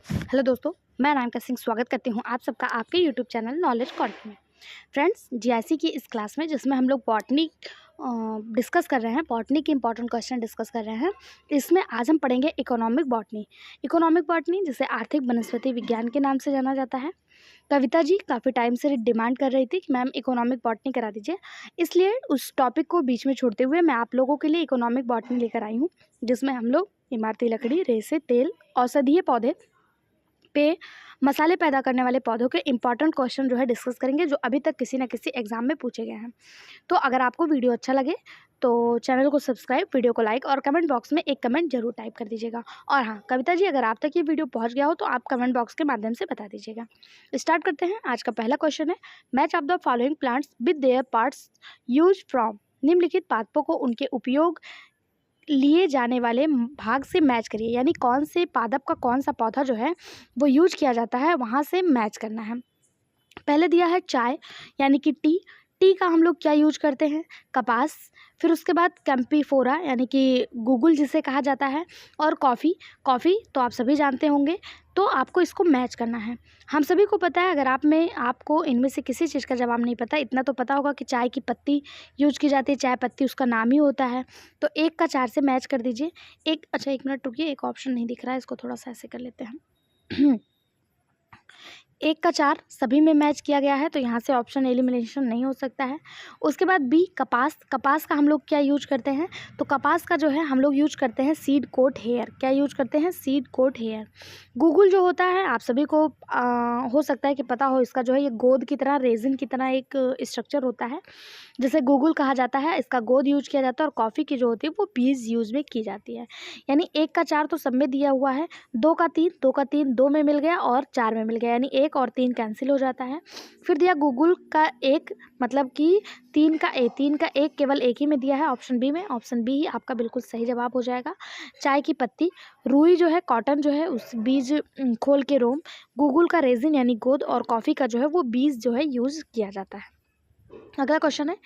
Hello दोस्तों, मैं अनामिका सिंह स्वागत करती हूँ आप सबका आपके यूट्यूब चैनल नॉलेज कॉर्नर में। फ्रेंड्स, जीआईसी की इस क्लास में जिसमें हम लोग बॉटनी डिस्कस कर रहे हैं, बॉटनी के इंपॉर्टेंट क्वेश्चन डिस्कस कर रहे हैं। इसमें आज हम पढ़ेंगे इकोनॉमिक बॉटनी। इकोनॉमिक बॉटनी जिसे आर्थिक वनस्पति विज्ञान के नाम से जाना जाता है। कविता जी काफ़ी टाइम से डिमांड कर रही थी कि मैम इकोनॉमिक बॉटनी करा दीजिए, इसलिए उस टॉपिक को बीच में छोड़ते हुए मैं आप लोगों के लिए इकोनॉमिक बॉटनी लेकर आई हूँ, जिसमें हम लोग इमारती लकड़ी, रेसे, तेल, औषधीय पौधे पे मसाले पैदा करने वाले पौधों के इंपॉर्टेंट क्वेश्चन जो है डिस्कस करेंगे, जो अभी तक किसी न किसी एग्जाम में पूछे गए हैं। तो अगर आपको वीडियो अच्छा लगे तो चैनल को सब्सक्राइब, वीडियो को लाइक और कमेंट बॉक्स में एक कमेंट जरूर टाइप कर दीजिएगा। और हाँ कविता जी, अगर आप तक ये वीडियो पहुंच गया हो तो आप कमेंट बॉक्स के माध्यम से बता दीजिएगा। स्टार्ट करते हैं। आज का पहला क्वेश्चन है, match of the following plants with their parts use from. निम्नलिखित पादपों को उनके उपयोग लिए जाने वाले भाग से मैच करिए, यानी कौन से पादप का कौन सा पौधा जो है वो यूज किया जाता है, वहाँ से मैच करना है। पहले दिया है चाय यानी कि टी। टी का हम लोग क्या यूज करते हैं? कपास। फिर उसके बाद कैंपीफोरा यानी कि गूगल जिसे कहा जाता है, और कॉफ़ी। कॉफ़ी तो आप सभी जानते होंगे, तो आपको इसको मैच करना है। हम सभी को पता है, अगर आपको इनमें से किसी चीज़ का जवाब नहीं पता, इतना तो पता होगा कि चाय की पत्ती यूज की जाती है, चाय पत्ती उसका नाम ही होता है। तो 1 का 4 से मैच कर दीजिए। अच्छा 1 मिनट रुकिए, एक ऑप्शन नहीं दिख रहा है, इसको थोड़ा सा ऐसे कर लेते हैं। 1 का 4 सभी में मैच किया गया है, तो यहाँ से ऑप्शन एलिमिनेशन नहीं हो सकता है। उसके बाद बी, कपास। कपास का हम लोग क्या यूज करते हैं? तो कपास का जो है हम लोग यूज करते हैं सीड कोट हेयर। क्या यूज करते हैं? Seed coat hair. गूगल जो होता है आप सभी को हो सकता है कि पता हो, इसका जो है ये गोंद की तरह, रेजिन की तरह एक स्ट्रक्चर होता है, जिसे गूगल कहा जाता है। इसका गोंद यूज किया जाता है, और कॉफ़ी की जो होती है वो बीज यूज में की जाती है। यानी 1 का 4 तो सब में दिया हुआ है। 2 का 3, 2 का 3 2 में मिल गया और 4 में मिल गया, यानी 1 और 3 कैंसिल हो जाता है। फिर दिया गूगल का 1, मतलब कि 3 का 1 केवल एक ही में दिया है, ऑप्शन बी में। ऑप्शन बी ही आपका बिल्कुल सही जवाब हो जाएगा। चाय की पत्ती, रुई जो है, कॉटन जो है, उस बीज खोल के रोम, गूगल का रेजिन यानी गोंद, और कॉफ़ी का जो है वो बीज जो है यूज किया जाता है। अगला क्वेश्चन है,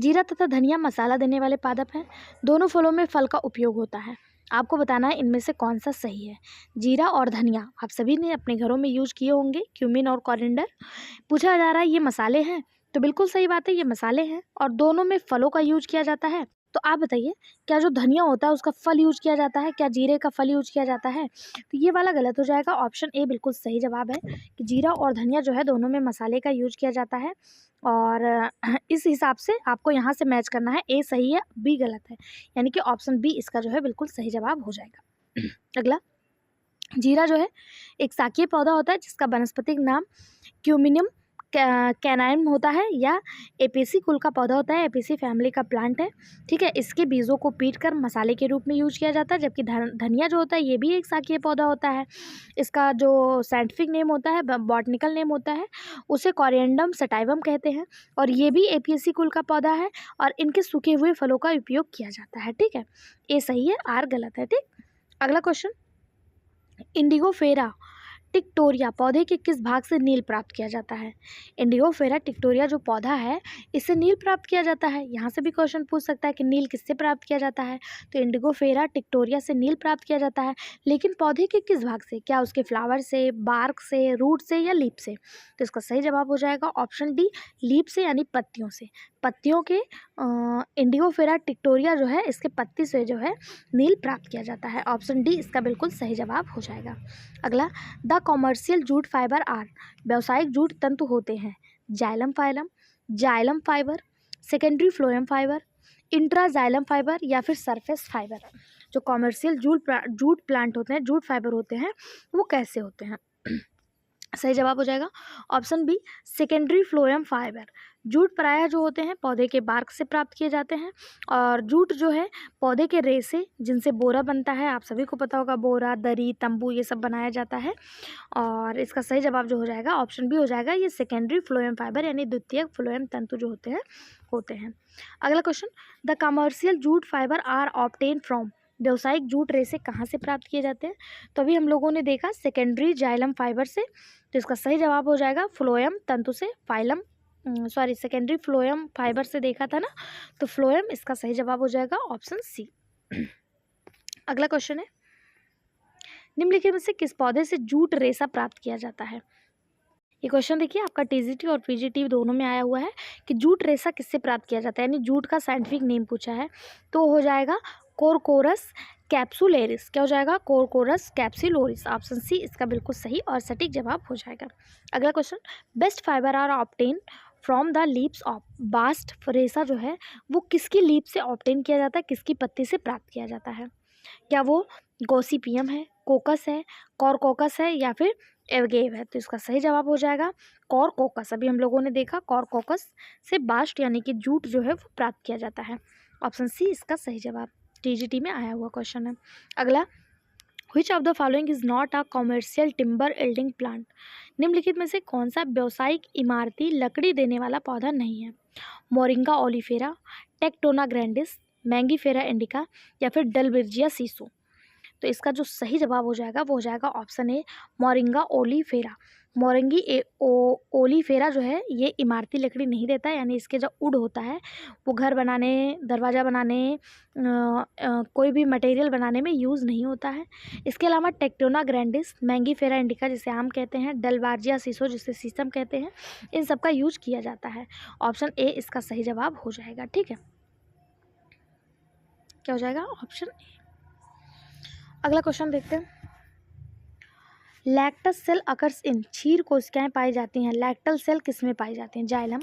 जीरा तथा धनिया मसाला देने वाले पादप हैं। दोनों फलों में फल का उपयोग होता है। आपको बताना है इनमें से कौन सा सही है। जीरा और धनिया आप सभी ने अपने घरों में यूज किए होंगे, क्यूमिन और कोरिएंडर। पूछा जा रहा है ये मसाले हैं, तो बिल्कुल सही बात है, ये मसाले हैं और दोनों में फलों का यूज किया जाता है। तो आप बताइए, क्या जो धनिया होता है उसका फल यूज किया जाता है? क्या जीरे का फल यूज किया जाता है? तो ये वाला गलत हो जाएगा। ऑप्शन ए बिल्कुल सही जवाब है कि जीरा और धनिया जो है दोनों में मसाले का यूज किया जाता है। और इस हिसाब से आपको यहाँ से मैच करना है। ए सही है, बी गलत है, यानी कि ऑप्शन बी इसका जो है बिल्कुल सही जवाब हो जाएगा। अगला, जीरा जो है एक शाकीय पौधा होता है, जिसका वनस्पतिक नाम क्यूमिनियम कैनाइन होता है, या एपेसी कुल का पौधा होता है, एपेसी फैमिली का प्लांट है। ठीक है, इसके बीजों को पीट कर मसाले के रूप में यूज किया जाता है। जबकि धनिया जो होता है ये भी एक शाकीय पौधा होता है, इसका जो साइंटिफिक नेम होता है, बॉटनिकल नेम होता है, उसे कोरिएंडम सटाइवम कहते हैं, और ये भी एपियसी कुल का पौधा है, और इनके सूखे हुए फलों का उपयोग किया जाता है। ठीक है, ए सही है, आर गलत है। ठीक, अगला क्वेश्चन, इंडिगोफेरा टिक्टोरिया पौधे के किस भाग से नील प्राप्त किया जाता है? इंडिगोफेरा टिक्टोरिया जो पौधा है, इससे नील प्राप्त किया जाता है। यहाँ से भी क्वेश्चन पूछ सकता है कि नील किससे प्राप्त किया जाता है? तो इंडिगोफेरा टिक्टोरिया से नील प्राप्त किया जाता है, लेकिन पौधे के किस भाग से? क्या उसके फ्लावर से, बार्क से, रूट से, या लीप से? तो इसका सही जवाब हो जाएगा ऑप्शन डी, लीप से, यानी पत्तियों से। पत्तियों के इंडिगोफेरा टिक्टोरिया जो है, इसके पत्ती से जो है नील प्राप्त किया जाता है। ऑप्शन डी इसका बिल्कुल सही जवाब हो जाएगा। अगला, the commercial jute fibre are, व्यावसायिक जूट तंतु होते हैं। Xylem phloem, xylem fibre, secondary phloem fibre, intraxylem fibre, या फिर सरफेस फाइबर। जो कॉमर्शियल जूट प्लांट होते हैं, जूट फाइबर होते हैं, वो कैसे होते हैं? सही जवाब हो जाएगा option B, secondary phloem fibre. जूट प्रायः जो होते हैं पौधे के बार्क से प्राप्त किए जाते हैं, और जूट जो है पौधे के रेशे, जिनसे बोरा बनता है, आप सभी को पता होगा, बोरा, दरी, तंबू, ये सब बनाया जाता है। और इसका सही जवाब जो हो जाएगा ऑप्शन बी हो जाएगा, ये सेकेंडरी फ्लोएम फाइबर यानी द्वितीयक फ्लोएम तंतु जो होते हैं। अगला question, the commercial jute fibre are obtain from, व्यावसायिक जूट रेशे कहाँ से प्राप्त किए जाते हैं? तो अभी हम लोगों ने देखा सेकेंडरी जाइलम फाइबर से, तो इसका सही जवाब हो जाएगा फ्लोएम तंतु से। सेकेंडरी फ्लोएम फाइबर से देखा था ना, तो फ्लोएम इसका सही जवाब हो जाएगा ऑप्शन सी। अगला क्वेश्चन है, निम्नलिखित में से किस पौधे से जूट रेशा प्राप्त किया जाता है? ये क्वेश्चन देखिए आपका टीजीटी और पीजीटी दोनों में आया हुआ है कि जूट रेशा किससे प्राप्त किया जाता है, यानी जूट का साइंटिफिक नेम पूछा है, तो हो जाएगा कोरकोरस कैप्सुलेरिस। क्या हो जाएगा? कोरकोरस कैप्सुलोरिस। ऑप्शन सी इसका बिल्कुल सही और सटीक जवाब हो जाएगा। अगला question, bast fibre are obtain from the leaves of. Bast रेशा जो है वो किसकी लीप से ऑब्टेन किया जाता है, किसकी पत्ती से प्राप्त किया जाता है? क्या वो गॉसिपियम है, कोकस है, कॉरकोकस है या फिर एवगेव है? तो इसका सही जवाब हो जाएगा कॉरकोकस। अभी हम लोगों ने देखा कॉरकोकस से बास्ट यानी कि जूट जो है वो प्राप्त किया जाता है। ऑप्शन सी इसका सही जवाब, टीजीटी में आया हुआ क्वेश्चन है। अगला, which of the following is not a commercial timber एल्डिंग plant. निम्नलिखित में से कौन सा व्यावसायिक इमारती लकड़ी देने वाला पौधा नहीं है? Moringa oleifera, tectona grandis, Mangifera indica या फिर डलबेर्जिया सीसो? तो इसका जो सही जवाब हो जाएगा वो हो जाएगा ऑप्शन ए, मोरिंगा ओलिफेरा। ओलिफेरा जो है ये इमारती लकड़ी नहीं देता है, यानी इसके जो वुड होता है वो घर बनाने, दरवाज़ा बनाने, कोई भी मटेरियल बनाने में यूज़ नहीं होता है। इसके अलावा टेक्टोना ग्रैंडिस, मैंगीफेरा इंडिका जिसे आम कहते हैं, डलबार्जिया सीसो जिसे शीशम कहते हैं, इन सब का यूज किया जाता है। ऑप्शन ए इसका सही जवाब हो जाएगा। ठीक है, क्या हो जाएगा? ऑप्शन ए। अगला क्वेश्चन देखते हैं, लैक्टस सेल अकर्स इन। क्षीर कोशिकाएं पाई जाती हैं, लैक्टल सेल किस में पाई जाती हैं? जाइलम,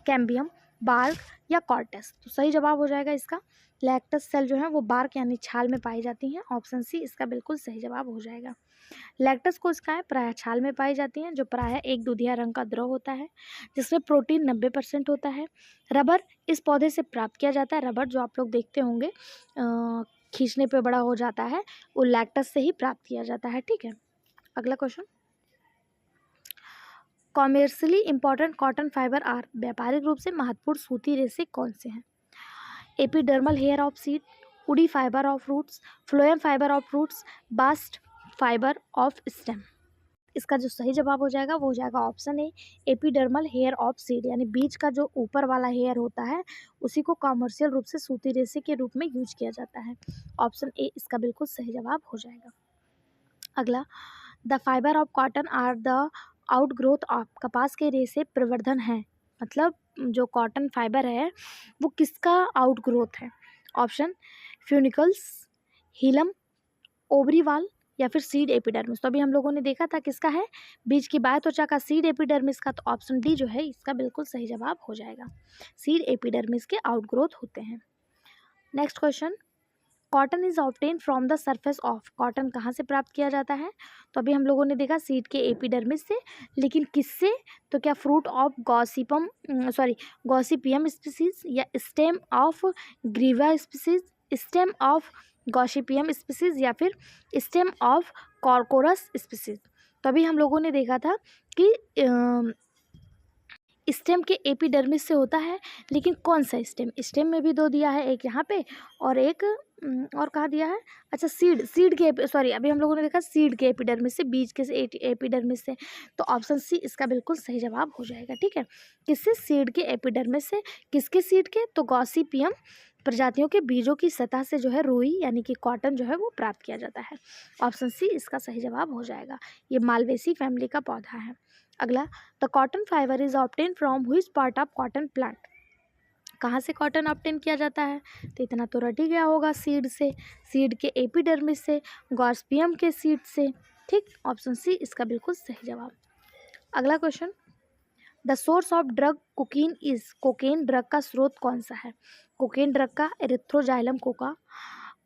कैम्बियम, बार्क या कॉर्टेक्स? तो सही जवाब हो जाएगा इसका, लैक्टस सेल जो है वो बार्क यानी छाल में पाई जाती हैं। ऑप्शन सी इसका बिल्कुल सही जवाब हो जाएगा। लैक्टस कोशिकाएं प्रायः छाल में पाई जाती हैं, जो प्रायः एक दूधिया रंग का द्रव होता है जिसमें प्रोटीन 90% होता है। रबर इस पौधे से प्राप्त किया जाता है, रबर जो आप लोग देखते होंगे खींचने पे बड़ा हो जाता है, वो लैक्टस से ही प्राप्त किया जाता है। ठीक है, अगला question, commercially important cotton fibre are. व्यापारिक रूप से महत्वपूर्ण सूती रेशे कौन से हैं? Epidermal hair of seed, woody fibre of roots, phloem fibre of roots, bast fibre of stem? इसका जो सही जवाब हो जाएगा वो हो जाएगा option A, epidermal hair of seed, यानी बीज का जो ऊपर वाला हेयर होता है उसी को कॉमर्शियल रूप से सूती रेशे के रूप में यूज किया जाता है। ऑप्शन ए इसका बिल्कुल सही जवाब हो जाएगा। अगला, the fibre of cotton are the outgrowth of. कपास के रेशे प्रवर्धन है, मतलब जो कॉटन फाइबर है वो किसका आउटग्रोथ है? ऑप्शन फ्यूनिकल्स, हीलम, ओवरीवाल या फिर सीड एपिडर्मिस? तो अभी हम लोगों ने देखा था किसका है, बीज की बाय त्वचा का, सीड एपिडर्मिस का। तो ऑप्शन डी जो है इसका बिल्कुल सही जवाब हो जाएगा, सीड एपिडर्मिस के आउटग्रोथ होते हैं। Next question, cotton is obtain from the surface of. Cotton कहाँ से प्राप्त किया जाता है? तो अभी हम लोगों ने देखा सीड के एपिडर्मिस से, लेकिन किससे? तो क्या फ्रूट ऑफ गॉसिपियम स्पीसीज या स्टेम ऑफ ग्रीवा species, stem of Gossypium species या फिर स्टेम ऑफ कॉर्कोरस स्पीसीज? तो अभी हम लोगों ने देखा था कि स्टेम के एपिडर्मिस से होता है, लेकिन कौन सा स्टेम? स्टेम में भी दो दिया है, एक यहाँ पे और एक और कहाँ दिया है? अच्छा, सीड के अभी हम लोगों ने देखा सीड के एपिडर्मिस से, बीज के एपिडर्मिस से। तो ऑप्शन सी इसका बिल्कुल सही जवाब हो जाएगा। ठीक है, किससे? सीड के एपिडर्मिस से। किसके सीड के? तो गॉसिपियम प्रजातियों के बीजों की सतह से जो है रुई यानी कि कॉटन जो है वो प्राप्त किया जाता है। ऑप्शन सी इसका सही जवाब हो जाएगा, ये मालवेसी फैमिली का पौधा है। अगला, the cotton fibre is obtain from which part of cotton plant. कहाँ से कॉटन ऑब्टेन किया जाता है? तो इतना तो रट ही गया होगा, सीड से, सीड के एपिडर्मिस से, गॉसिपियम के सीड से। ठीक, ऑप्शन सी इसका बिल्कुल सही जवाब। अगला question, the source of drug cocaine is. Cocaine drug का स्रोत कौन सा है? कोकेन ड्रग का एरिथ्रोजाइलम कोका,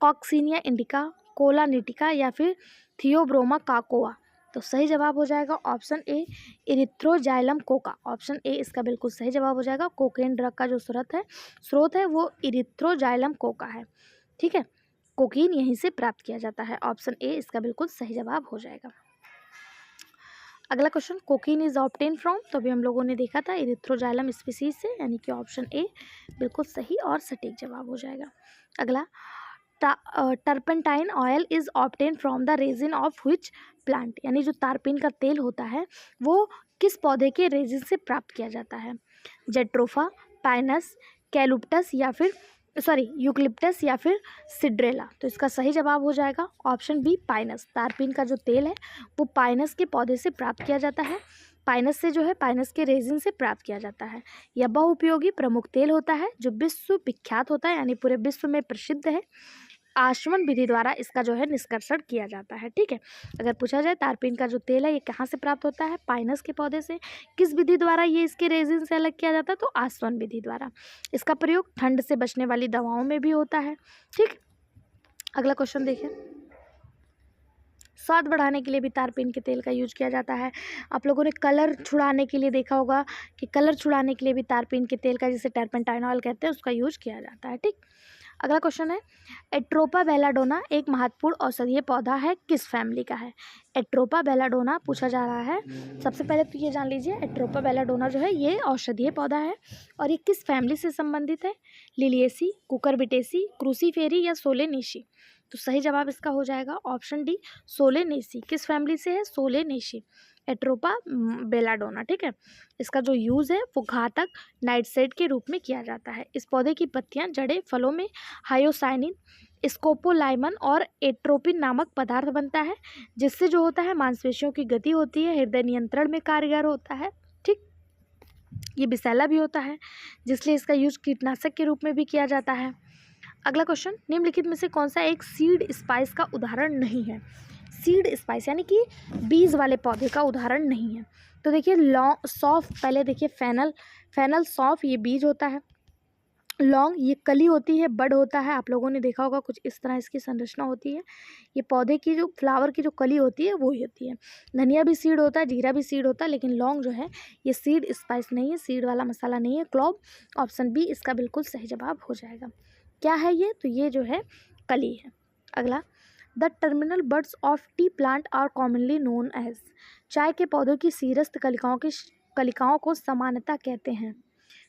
कॉक्सीनिया इंडिका, कोला निटिका या फिर थियोब्रोमा काकोआ? तो सही जवाब हो जाएगा option A, Erythroxylum Coca. Option A इसका बिल्कुल सही जवाब हो जाएगा। कोकेन ड्रग का जो स्रोत है वो इरिथ्रोजाइलम कोका है। ठीक है, कोकीन यहीं से प्राप्त किया जाता है। ऑप्शन ए इसका बिल्कुल सही जवाब हो जाएगा। अगला question, cocaine is obtain from. तो अभी हम लोगों ने देखा था इरिथ्रोजाइलम स्पीसीज से, यानी कि ऑप्शन ए बिल्कुल सही और सटीक जवाब हो जाएगा। अगला, turpentine oil is obtain from the resin of which plant. यानी जो तारपीन का तेल होता है वो किस पौधे के रेजिन से प्राप्त किया जाता है? जेट्रोफा, पाइनस, कैलुप्टस या फिर सॉरी यूकलिप्टस या फिर सिड्रेला। तो इसका सही जवाब हो जाएगा ऑप्शन बी पाइनस। तारपीन का जो तेल है वो पाइनस के पौधे से प्राप्त किया जाता है। पाइनस से जो है पाइनस के रेजिन से प्राप्त किया जाता है। यह बहुउपयोगी प्रमुख तेल होता है जो विश्व विख्यात होता है, यानी पूरे विश्व में प्रसिद्ध है। आशवन विधि द्वारा इसका जो है निष्कर्षण किया जाता है। ठीक है, अगर पूछा जाए तारपीन का जो तेल है ये कहाँ से प्राप्त होता है, पाइनस के पौधे से। किस विधि द्वारा ये इसके रेजिन से अलग किया जाता है, तो आशवन विधि द्वारा। इसका प्रयोग ठंड से बचने वाली दवाओं में भी होता है। ठीक, अगला क्वेश्चन देखिए। स्वाद बढ़ाने के लिए भी तारपीन के तेल का यूज किया जाता है। आप लोगों ने कलर छुड़ाने के लिए देखा होगा कि कलर छुड़ाने के लिए भी तारपीन के तेल का, जिसे टर्पेंटाइनॉल कहते हैं, उसका यूज किया जाता है। ठीक, अगला क्वेश्चन है, एट्रोपा बेलाडोना एक महत्वपूर्ण औषधीय पौधा है, किस फैमिली का है। एट्रोपा बेलाडोना पूछा जा रहा है। सबसे पहले तो ये जान लीजिए, एट्रोपा बेलाडोना जो है ये औषधीय पौधा है और ये किस फैमिली से संबंधित है। लिलिएसी, कुकुरबिटेसी, क्रूसीफेरी या सोलेनेसी। तो सही जवाब इसका हो जाएगा ऑप्शन डी सोलेनेसी। किस फैमिली से है, सोलेनेसी, एट्रोपा बेलाडोना। ठीक है, इसका जो यूज़ है वो घातक नाइट्रेट के रूप में किया जाता है। इस पौधे की पत्तियां, जड़ें, फलों में हायोसाइनिन, स्कोपोलाइमन और एट्रोपिन नामक पदार्थ बनता है, जिससे जो होता है मांसपेशियों की गति होती है, हृदय नियंत्रण में कारगर होता है। ठीक, ये विषैला भी होता है, जिसलिए इसका यूज कीटनाशक के रूप में भी किया जाता है। अगला क्वेश्चन, निम्नलिखित में से कौन सा एक सीड स्पाइस का उदाहरण नहीं है। सीड स्पाइस यानी कि बीज वाले पौधे का उदाहरण नहीं है। तो देखिए लॉन्ग सौंफ, पहले देखिए फेनल सौंफ ये बीज होता है। लौंग ये कली होती है, बड होता है। आप लोगों ने देखा होगा कुछ इस तरह इसकी संरचना होती है। ये पौधे की जो फ्लावर की जो कली होती है वो ही होती है। धनिया भी सीड होता है, जीरा भी सीड होता है, लेकिन लौंग जो है ये सीड स्पाइस नहीं है, सीड वाला मसाला नहीं है। क्लोव, ऑप्शन बी इसका बिल्कुल सही जवाब हो जाएगा। क्या है ये, तो ये जो है कली है। अगला, the terminal buds of tea plant are commonly known as. चाय के पौधों की शीर्षस्थ कलिकाओं को सामान्यतः कहते हैं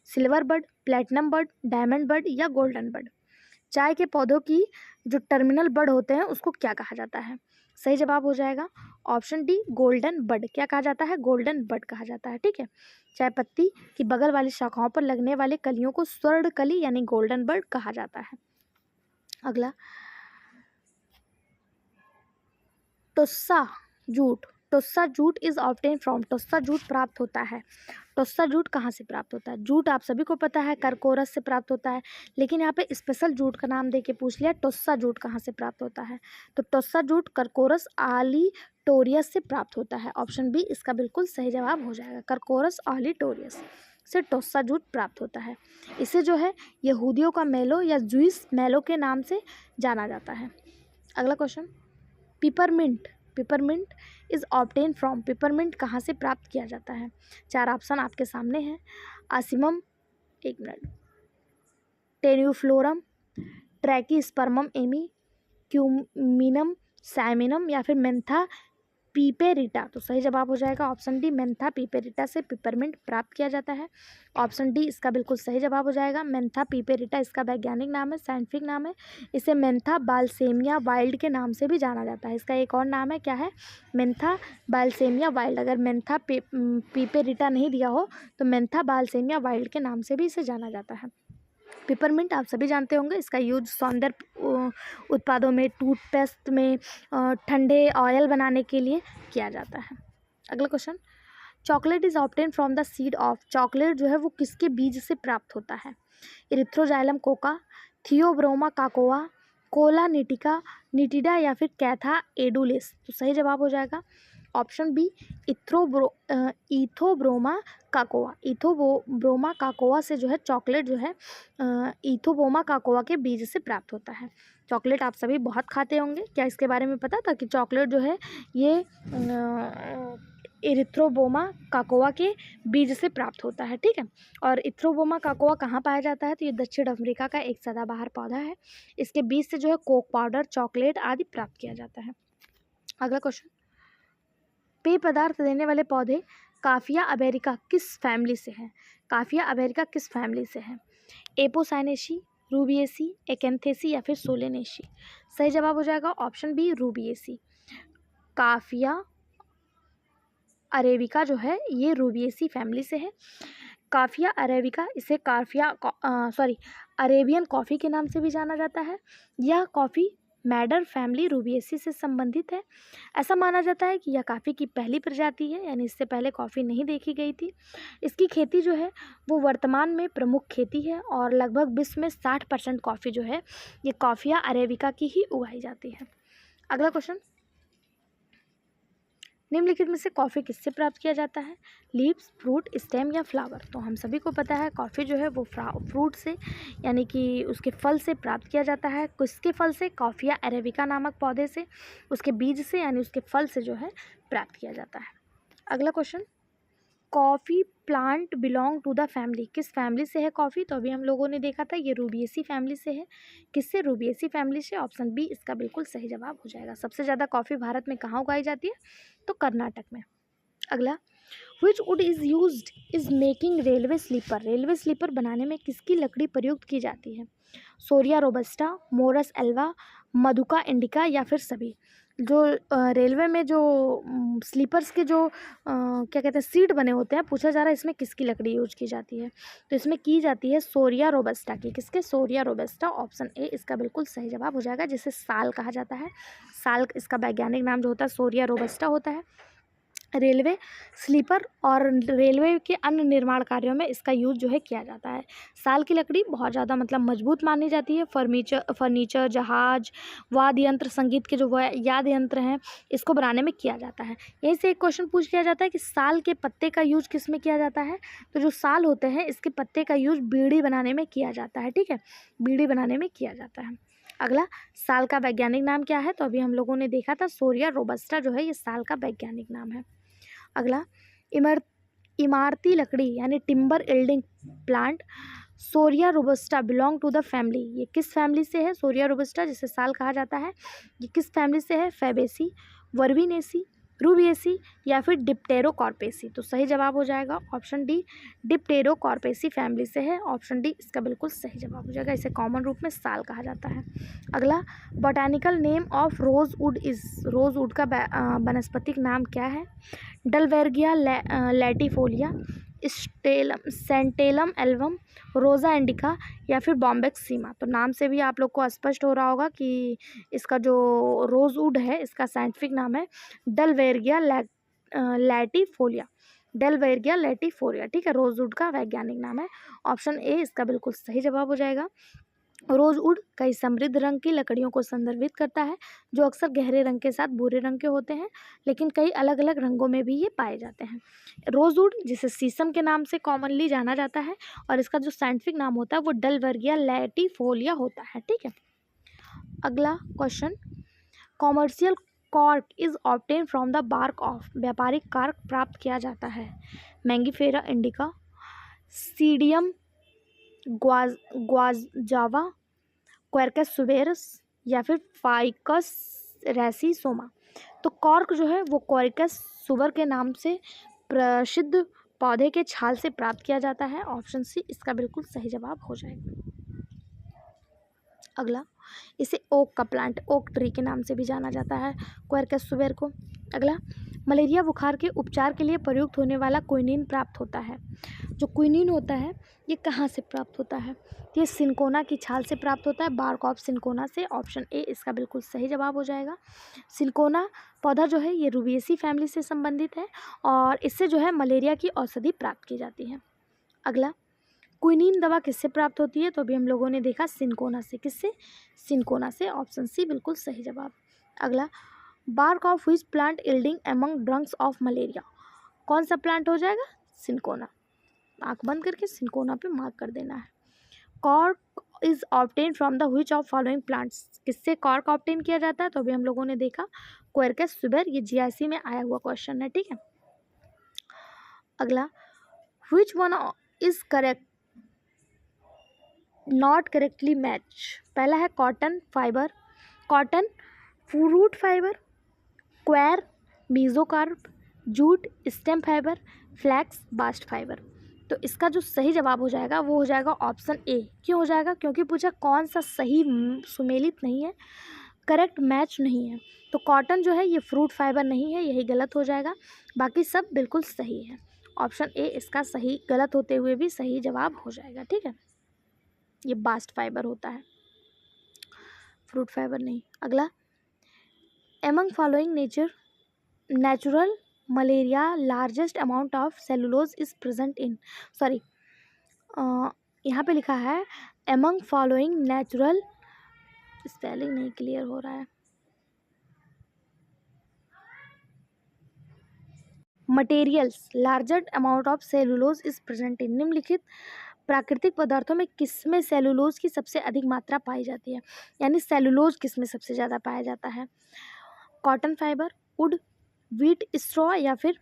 सिल्वर बड, प्लेटिनम बड, डायमंड बड या गोल्डन बड। चाय के पौधों की जो टर्मिनल बड होते हैं उसको क्या कहा जाता है। सही जवाब हो जाएगा ऑप्शन डी गोल्डन बड। क्या कहा जाता है, गोल्डन बड कहा जाता है। ठीक है, चाय पत्ती की बगल वाली शाखाओं पर लगने वाले कलियों को स्वर्ण कली यानी गोल्डन बड कहा जाता है। अगला, tossa jute. Tossa jute is obtain from. Tossa jute प्राप्त होता है। टोस्सा जूट कहाँ से प्राप्त होता है। जूट आप सभी को पता है करकोरस से प्राप्त होता है, लेकिन यहाँ पे स्पेशल जूट का नाम दे के पूछ लिया टोस्सा जूट कहाँ से प्राप्त होता है। तो टोस्सा जूट करकोरस ऑलिटोरियस से प्राप्त होता है। ऑप्शन बी इसका बिल्कुल सही जवाब हो जाएगा, करकोरस ऑलिटोरियस से टोस्सा जूट प्राप्त होता है। इसे जो है यहूदियों का मेलो या जूइस मेलो के नाम से जाना जाता है। अगला question, peppermint. Peppermint is obtain from. Peppermint कहाँ से प्राप्त किया जाता है। चार ऑप्शन आपके सामने हैं, आसिमम, एक मिनट, टेन्यूफ्लोरम, ट्रैकीस्पर्मम एमी, क्यूमिनम सैमिनम या फिर मेंथा पीपेरिटा। तो सही जवाब हो जाएगा ऑप्शन डी मेंथा पीपेरिटा से पिपरमिंट प्राप्त किया जाता है। ऑप्शन डी इसका बिल्कुल सही जवाब हो जाएगा। मेंथा पीपेरिटा इसका वैज्ञानिक नाम है, साइंटिफिक नाम है। इसे मेंथा बाल्सेमिया वाइल्ड के नाम से भी जाना जाता है। इसका एक और नाम है, क्या है, मेंथा बाल्सेमिया वाइल्ड। अगर मेंथा पीपेरिटा नहीं दिया हो तो मेंथा बाल्सेमिया वाइल्ड के नाम से भी इसे जाना जाता है। पिपरमिंट आप सभी जानते होंगे, इसका यूज सौंदर्य उत्पादों में, टूथपेस्ट में, ठंडे ऑयल बनाने के लिए किया जाता है। अगला question, chocolate is obtain from the seed of. Chocolate जो है वो किसके बीज से प्राप्त होता है। इरिथ्रोजाइलम कोका, थियोब्रोमा काकोआ, कोला निटिडा या फिर कैथा एडुलिस। तो सही जवाब हो जाएगा ऑप्शन बी इथोब्रोमा काकोआ। इथोब्रोमा काकोआ से जो है चॉकलेट जो है इथोब्रोमा काकोआ के बीज से प्राप्त होता है। चॉकलेट आप सभी बहुत खाते होंगे, क्या इसके बारे में पता था कि चॉकलेट जो है ये इरिथ्रोब्रोमा काकोआ के बीज से प्राप्त होता है। ठीक है, और इथ्रोब्रोमा काकोआ कहाँ पाया जाता है, तो ये दक्षिण अफ्रीका का एक सदाबहार पौधा है। इसके बीज से जो है कोक पाउडर, चॉकलेट आदि प्राप्त किया जाता है। अगला क्वेश्चन, पेय पदार्थ देने वाले पौधे काफिया अमेरिका किस फैमिली से है। काफिया अमेरिका किस फैमिली से है। एपोसाइनेसी, रूबिएसी, एकेंथेसी या फिर सोलेनेसी। सही जवाब हो जाएगा ऑप्शन बी रूबिएसी। काफिया अरेबिका जो है ये रूबिएसी फैमिली से है। काफिया अरेबिका, इसे अरेबियन कॉफ़ी के नाम से भी जाना जाता है। यह कॉफ़ी मैडर फैमिली रूबिएसी से संबंधित है। ऐसा माना जाता है कि यह कॉफ़ी की पहली प्रजाति है, यानी इससे पहले कॉफ़ी नहीं देखी गई थी। इसकी खेती जो है वो वर्तमान में प्रमुख खेती है और लगभग विश्व में 60% कॉफ़ी जो है ये कॉफिया अरेबिका की ही उगाई जाती है। अगला क्वेश्चन, निम्नलिखित में से कॉफ़ी किससे प्राप्त किया जाता है? लीव्स, फ्रूट, स्टेम या फ्लावर? तो हम सभी को पता है कॉफ़ी जो है वो फ्रूट से यानी कि उसके फल से प्राप्त किया जाता है। किसके फल से? कॉफिया अरेबिका नामक पौधे से, उसके बीज से यानी उसके फल से जो है प्राप्त किया जाता है। अगला question, coffee plant belong to the family, किस फैमिली से है कॉफ़ी? तो अभी हम लोगों ने देखा था ये रूबिएसी फैमिली से है। किससे? रूबिएसी फैमिली से। ऑप्शन बी इसका बिल्कुल सही जवाब हो जाएगा। सबसे ज़्यादा कॉफ़ी भारत में कहाँ उगाई जाती है? तो कर्नाटक में। अगला, which wood is used is making railway sleeper, railway sleeper बनाने में किसकी लकड़ी प्रयुक्त की जाती है? Shorea robusta, morus alba, madhuca indica या फिर सभी? जो रेलवे में जो स्लीपर्स के जो क्या कहते हैं सीट बने होते हैं, पूछा जा रहा है इसमें किसकी लकड़ी यूज की जाती है? तो इसमें की जाती है सोरिया रोबस्टा की। किसके? सोरिया रोबस्टा। ऑप्शन ए इसका बिल्कुल सही जवाब हो जाएगा, जिसे साल कहा जाता है। साल इसका वैज्ञानिक नाम जो होता है सोरिया रोबस्टा होता है। रेलवे स्लीपर और रेलवे के अन्य निर्माण कार्यों में इसका यूज़ जो है किया जाता है। साल की लकड़ी बहुत ज़्यादा मतलब मजबूत मानी जाती है। फर्नीचर, जहाज, वाद्य यंत्र, संगीत के जो वाद्य यंत्र हैं इसको बनाने में किया जाता है। यहीं से एक क्वेश्चन पूछ लिया जाता है कि साल के पत्ते का यूज़ किस में किया जाता है? तो जो साल होते हैं इसके पत्ते का यूज़ बीड़ी बनाने में किया जाता है। ठीक है, बीड़ी बनाने में किया जाता है। अगला, साल का वैज्ञानिक नाम क्या है? तो अभी हम लोगों ने देखा था सोरिया रोबस्टा जो है ये साल का वैज्ञानिक नाम है। अगला, इमारती लकड़ी यानी timber yielding plant Shorea robusta belong to the family, ये किस फैमिली से है? सोरिया रोबस्टा जिसे साल कहा जाता है ये किस फैमिली से है? फैबेसी, वर्बिनेसी, रूबिएसी या फिर डिप्टेरोकॉर्पेसी? तो सही जवाब हो जाएगा ऑप्शन डी, डिप्टेरोकॉर्पेसी फैमिली से है। ऑप्शन डी इसका बिल्कुल सही जवाब हो जाएगा। इसे कॉमन रूप में साल कहा जाता है। अगला, botanical name of rosewood is, rosewood का वनस्पतिक नाम क्या है? डलवेर्गिया लैटिफोलिया, सेंटेलम एल्बम, रोज़ा इंडिका या फिर बॉम्बेक्सीमा? तो नाम से भी आप लोग को स्पष्ट हो रहा होगा कि इसका जो रोजवुड है इसका साइंटिफिक नाम है डलवेर्गिया लैटिफोलिया, डलवेर्गिया लैटिफोलिया। ठीक है, रोजवुड का वैज्ञानिक नाम है। ऑप्शन ए इसका बिल्कुल सही जवाब हो जाएगा। रोजवुड कई समृद्ध रंग की लकड़ियों को संदर्भित करता है जो अक्सर गहरे रंग के साथ भूरे रंग के होते हैं, लेकिन कई अलग अलग रंगों में भी ये पाए जाते हैं। रोजवुड जिसे शीशम के नाम से कॉमनली जाना जाता है और इसका जो साइंटिफिक नाम होता है वो डलवर्गिया लैटिफोलिया होता है। ठीक है, अगला question, commercial cork is obtain from the bark of, व्यापारिक कार्क प्राप्त किया जाता है? मैंगीफेरा इंडिका, सीडियम ग्वाजावा, क्वेर्कस सुबेरस या फिर फाइकस रेसिसोमा? तो कॉर्क जो है वो क्वेर्कस सुबर के नाम से प्रसिद्ध पौधे के छाल से प्राप्त किया जाता है। ऑप्शन सी इसका बिल्कुल सही जवाब हो जाएगा। अगला, इसे ओक का प्लांट, ओक ट्री के नाम से भी जाना जाता है क्वेर्कस सुबेर को। अगला, मलेरिया बुखार के उपचार के लिए प्रयुक्त होने वाला क्विनीन प्राप्त होता है? जो क्विनीन होता है ये कहाँ से प्राप्त होता है? ये सिनकोना की छाल से प्राप्त होता है, बार्क ऑफ सिनकोना से। ऑप्शन ए इसका बिल्कुल सही जवाब हो जाएगा। सिनकोना पौधा जो है ये रूबिएसी फैमिली से संबंधित है और इससे जो है मलेरिया की औषधि प्राप्त की जाती है। अगला, क्विनीन दवा किससे प्राप्त होती है? तो अभी हम लोगों ने देखा सिनकोना से। किससे? सिनकोना से। ऑप्शन सी बिल्कुल सही जवाब। अगला, bark of which plant yielding among drugs of malaria, कौन सा प्लांट हो जाएगा? सिनकोना। आँख बंद करके सिनकोना पे मार्क कर देना है। Cork is obtain from the which of following plants, किससे कॉर्क ऑब्टेन किया जाता है? तो अभी हम लोगों ने देखा क्वेर्कस सुबर, ये जीआईसी में आया हुआ क्वेश्चन है। ठीक है, अगला, which one is correct not correctly match? पहला है cotton fibre, cotton fruit fibre, coir mesocarp, jute stem fibre, flax bast fibre? तो इसका जो सही जवाब हो जाएगा वो हो जाएगा ऑप्शन ए। क्यों हो जाएगा? क्योंकि पूछा कौन सा सही सुमेलित नहीं है, करेक्ट मैच नहीं है। तो कॉटन जो है ये फ्रूट फाइबर नहीं है, यही गलत हो जाएगा, बाकी सब बिल्कुल सही है। ऑप्शन ए इसका सही, गलत होते हुए भी सही जवाब हो जाएगा। ठीक है, ये बास्ट फाइबर होता है, फ्रूट फाइबर नहीं। अगला, among following natural malaria largest amount of cellulose is present in, sorry यहाँ पे लिखा है एमंग फॉलोइंग नेचुरल, स्पेलिंग नहीं क्लियर हो रहा है, materials largest amount of cellulose is present in, निम्नलिखित प्राकृतिक पदार्थों में किसमें सेलुलोज की सबसे अधिक मात्रा पाई जाती है, यानी सेलुलोज किसमें सबसे ज़्यादा पाया जाता है, cotton fibre, would, wheat straw या फिर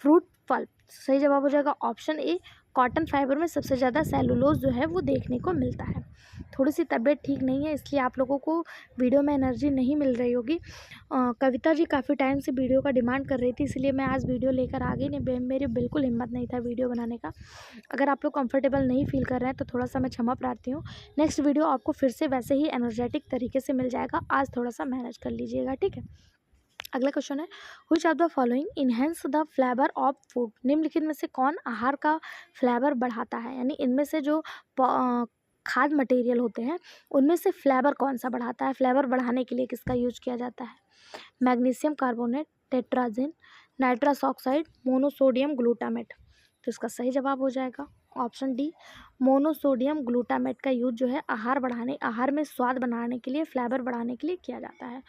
फ्रूट पल्प। सही जवाब हो जाएगा ऑप्शन ए, कॉटन फाइबर में सबसे ज़्यादा सेलुलोज जो है वो देखने को मिलता है। थोड़ी सी तबीयत ठीक नहीं है, इसलिए आप लोगों को वीडियो में एनर्जी नहीं मिल रही होगी। कविता जी काफ़ी टाइम से वीडियो का डिमांड कर रही थी, इसलिए मैं आज वीडियो लेकर आ गई, नहीं मेरी बिल्कुल हिम्मत नहीं था वीडियो बनाने का। अगर आप लोग कंफर्टेबल नहीं फील कर रहे हैं तो थोड़ा सा मैं क्षमा प्रार्थी हूँ। नेक्स्ट वीडियो आपको फिर से वैसे ही एनर्जेटिक तरीके से मिल जाएगा, आज थोड़ा सा मैनेज कर लीजिएगा। ठीक है, अगला क्वेश्चन है, which of the following enhance the flavour of food, निम्नलिखित में से कौन आहार का फ्लेवर बढ़ाता है, यानी इनमें से जो खाद्य मटेरियल होते हैं उनमें से फ्लेवर कौन सा बढ़ाता है, फ्लेवर बढ़ाने के लिए किसका यूज किया जाता है, magnesium carbonate, tetrazine, nitrous oxide, monosodium glutamate. तो इसका सही जवाब हो जाएगा ऑप्शन डी, मोनोसोडियम ग्लूटामेट का यूज जो है आहार में स्वाद बनाने के लिए, फ्लेवर बढ़ाने के लिए किया जाता है।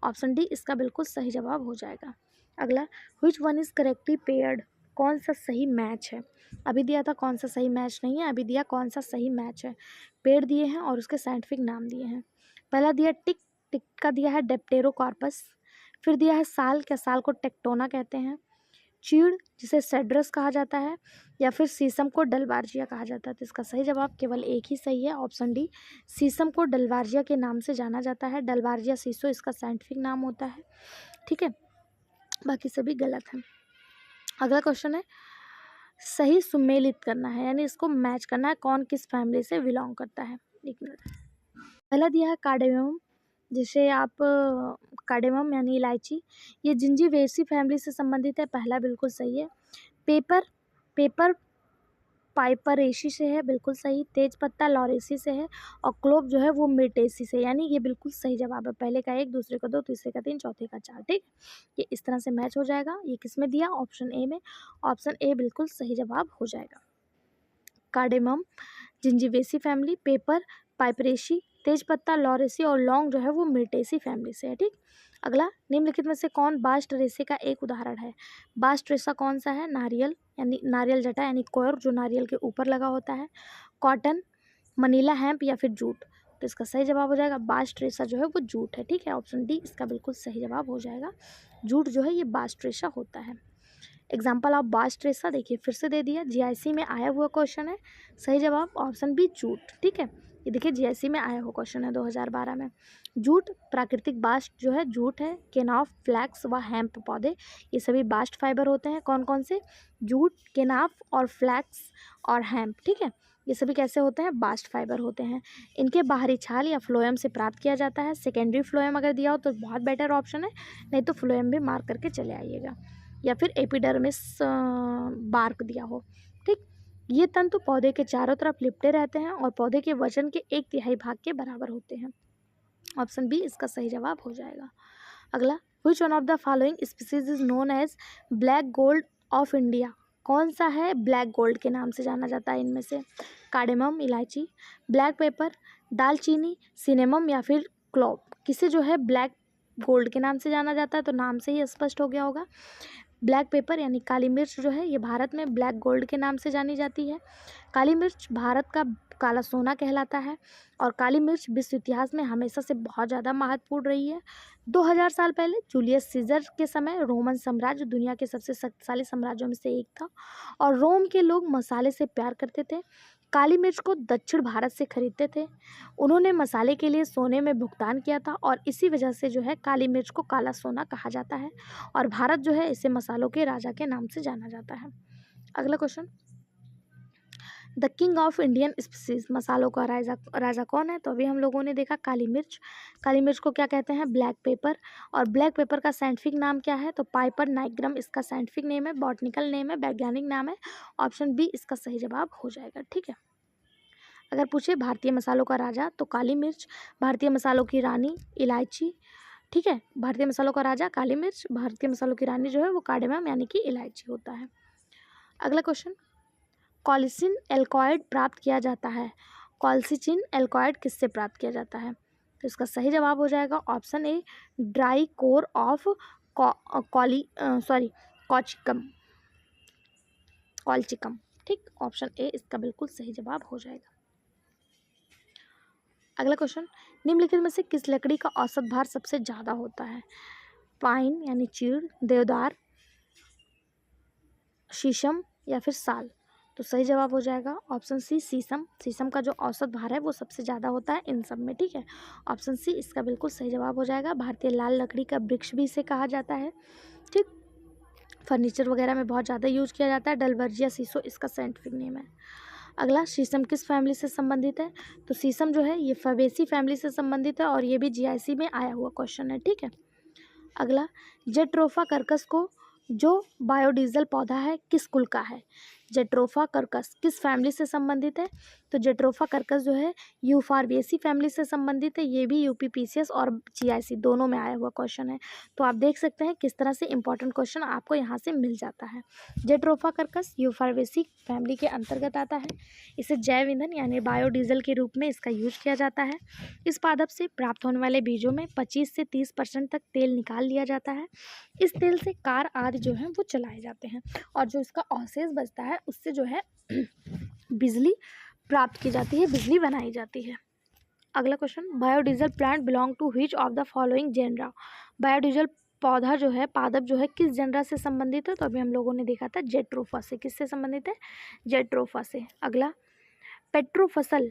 ऑप्शन डी इसका बिल्कुल सही जवाब हो जाएगा। अगला, which one is correctly paired, कौन सा सही मैच है, अभी दिया था कौन सा सही मैच नहीं है, अभी दिया कौन सा सही मैच है, पेड़ दिए हैं और उसके साइंटिफिक नाम दिए हैं। पहला दिया टिक, टिक का दिया है डेप्टेरोकार्पस, फिर दिया है साल, क्या साल को टेक्टोना कहते हैं, चीड़ जिसे सेड्रस कहा जाता है, या फिर सीसम को डलवार्जिया कहा जाता है। तो इसका सही जवाब केवल एक ही सही है, ऑप्शन डी, सीसम को डलवार्जिया के नाम से जाना जाता है, डलवार्जिया सीसो इसका साइंटिफिक नाम होता है। ठीक है, बाकी सभी गलत हैं। अगला क्वेश्चन है, सही सुमेलित करना है, यानी इसको मैच करना है, कौन किस फैमिली से बिलोंग करता है। एक मिनट, पहला दिया है कार्डेमम, जिसे आप कार्डेमम यानी इलायची, ये जिंजीवेरेसी फैमिली से संबंधित है, पहला बिल्कुल सही है। पेपर पाइपरेसी से है, बिल्कुल सही। तेज पत्ता लॉरेसी से है, और क्लोव जो है वो मिर्टेसी से, यानी ये बिल्कुल सही जवाब है, पहले का 1, दूसरे का 2, तीसरे का 3, चौथे का 4। ठीक, ये इस तरह से मैच हो जाएगा। ये किस में दिया, ऑप्शन ए में, ऑप्शन ए बिल्कुल सही जवाब हो जाएगा। कार्डेमम जिंजीवेरेसी फैमिली, पेपर पाइपरेसी, तेज पत्ता लॉरेसी और लौंग जो है वो मिर्टेसी फैमिली से है। ठीक, अगला, निम्नलिखित में से कौन बास्ट रेशे का एक उदाहरण है, बास्ट रेशा कौन सा है, नारियल यानी नारियल जटा यानी कोयर जो नारियल के ऊपर लगा होता है, कॉटन, मनीला हैम्प या फिर जूट। तो इसका सही जवाब हो जाएगा बास्ट रेशा जो है वो जूट है। ठीक है, ऑप्शन डी इसका बिल्कुल सही जवाब हो जाएगा, जूट जो है ये बास्ट रेशा होता है। एग्जाम्पल ऑफ बास्ट रेशा देखिए फिर से दे दिया, जीआईसी में आया हुआ क्वेश्चन है, सही जवाब ऑप्शन बी जूट। ठीक है, ये देखिए जीआईसी में आया हुआ क्वेश्चन है 2012 में। जूट प्राकृतिक बास्ट जो है जूट है, केनाफ, फ्लैक्स व हैम्प पौधे ये सभी बास्ट फाइबर होते हैं। कौन कौन से, जूट, केनाफ और फ्लैक्स और हैम्प। ठीक है, ये सभी कैसे होते हैं, बास्ट फाइबर होते हैं। इनके बाहरी छाल या फ्लोएम से प्राप्त किया जाता है। सेकेंडरी फ्लोएम अगर दिया हो तो बहुत बेटर ऑप्शन है, नहीं तो फ्लोएम भी मार्क करके चले आइएगा, या फिर एपिडर्मिस बार्क दिया हो। ठीक, ये तंतु पौधे के चारों तरफ लिपटे रहते हैं और पौधे के वजन के 1/3 भाग के बराबर होते हैं। ऑप्शन बी इसका सही जवाब हो जाएगा। अगला, which one of the following species is known as black gold of India, कौन सा है ब्लैक गोल्ड के नाम से जाना जाता है इनमें से, कार्डेमम इलायची, ब्लैक पेपर, दालचीनी, सिनेमम या फिर क्लोव। किसे जो है ब्लैक गोल्ड के नाम से जाना जाता है, तो नाम से ही स्पष्ट हो गया होगा। ब्लैक पेपर यानी काली मिर्च जो है ये भारत में ब्लैक गोल्ड के नाम से जानी जाती है। काली मिर्च भारत का काला सोना कहलाता है, और काली मिर्च विश्व इतिहास में हमेशा से बहुत ज़्यादा महत्वपूर्ण रही है। 2000 साल पहले जूलियस सीजर के समय रोमन साम्राज्य दुनिया के सबसे शक्तिशाली साम्राज्यों में से एक था, और रोम के लोग मसाले से प्यार करते थे, काली मिर्च को दक्षिण भारत से खरीदते थे। उन्होंने मसाले के लिए सोने में भुगतान किया था, और इसी वजह से जो है काली मिर्च को काला सोना कहा जाता है, और भारत जो है इसे मसालों के राजा के नाम से जाना जाता है। अगला question, the king of Indian spices, मसालों का राजा कौन है? तो अभी हम लोगों ने देखा काली मिर्च। काली मिर्च को क्या कहते हैं? Black pepper. और ब्लैक पेपर का साइंटिफिक नाम क्या है? तो पाइपर नाइग्रम इसका साइंटिफिक नेम है, बॉटनिकल नेम है, वैज्ञानिक नाम है। ऑप्शन बी इसका सही जवाब हो जाएगा। ठीक है, अगर पूछे भारतीय मसालों का राजा तो काली मिर्च, भारतीय मसालों की रानी इलायची। ठीक है, भारतीय मसालों का राजा काली मिर्च, भारतीय मसालों की रानी जो है वो कार्डेमम यानी कि इलायची होता है। अगला क्वेश्चन, कॉलिसिन एल्कॉइड प्राप्त किया जाता है। कॉल्सिचिन एल्कॉइड किससे प्राप्त किया जाता है? तो इसका सही जवाब हो जाएगा option A, dry core of colchicum. Colchicum. ठीक, ऑप्शन ए इसका बिल्कुल सही जवाब हो जाएगा। अगला क्वेश्चन, निम्नलिखित में से किस लकड़ी का औसत भार सबसे ज़्यादा होता है? पाइन यानी चीड़, देवदार, शीशम या फिर साल? तो सही जवाब हो जाएगा ऑप्शन सी, शीशम। शीशम का जो औसत भार है वो सबसे ज़्यादा होता है इन सब में। ठीक है, ऑप्शन सी इसका बिल्कुल सही जवाब हो जाएगा। भारतीय लाल लकड़ी का वृक्ष भी इसे कहा जाता है। ठीक, फर्नीचर वगैरह में बहुत ज़्यादा यूज किया जाता है। डलवर्जिया सीसो इसका साइंटिफिक नेम है। अगला, शीशम किस फैमिली से संबंधित है? तो शीशम जो है ये फैबेसी फैमिली से संबंधित है और ये भी जीआईसी में आया हुआ क्वेश्चन है। ठीक है, अगला, जेट्रोफा कर्कस को जो बायोडीजल पौधा है किस कुल का है? जेट्रोफा कर्कस किस फैमिली से संबंधित है? तो जेट्रोफा कर्कस जो है यूफारबिएसी फैमिली से संबंधित है। ये भी यूपीपीसीएस और जीआईसी दोनों में आया हुआ क्वेश्चन है। तो आप देख सकते हैं किस तरह से इंपॉर्टेंट क्वेश्चन आपको यहाँ से मिल जाता है। जेट्रोफा कर्कस यूफारबिएसी फैमिली के अंतर्गत आता है। इसे जैव ईंधन यानी बायोडीजल के रूप में इसका यूज किया जाता है। इस पादप से प्राप्त होने वाले बीजों में 25 से 30% तक तेल निकाल लिया जाता है। इस तेल से कार आदि जो है वो चलाए जाते हैं और जो इसका अवशेष बचता है उससे जो है बिजली प्राप्त की जाती है, बिजली बनाई जाती है। अगला question, biodiesel plant belong to which of the following genera? Biodiesel पौधा जो है, पादप जो है किस जेनरा से संबंधित है? तो अभी हम लोगों ने देखा था जेट्रोफा से। किससे संबंधित है? जेट्रोफा से। अगला, पेट्रोफसल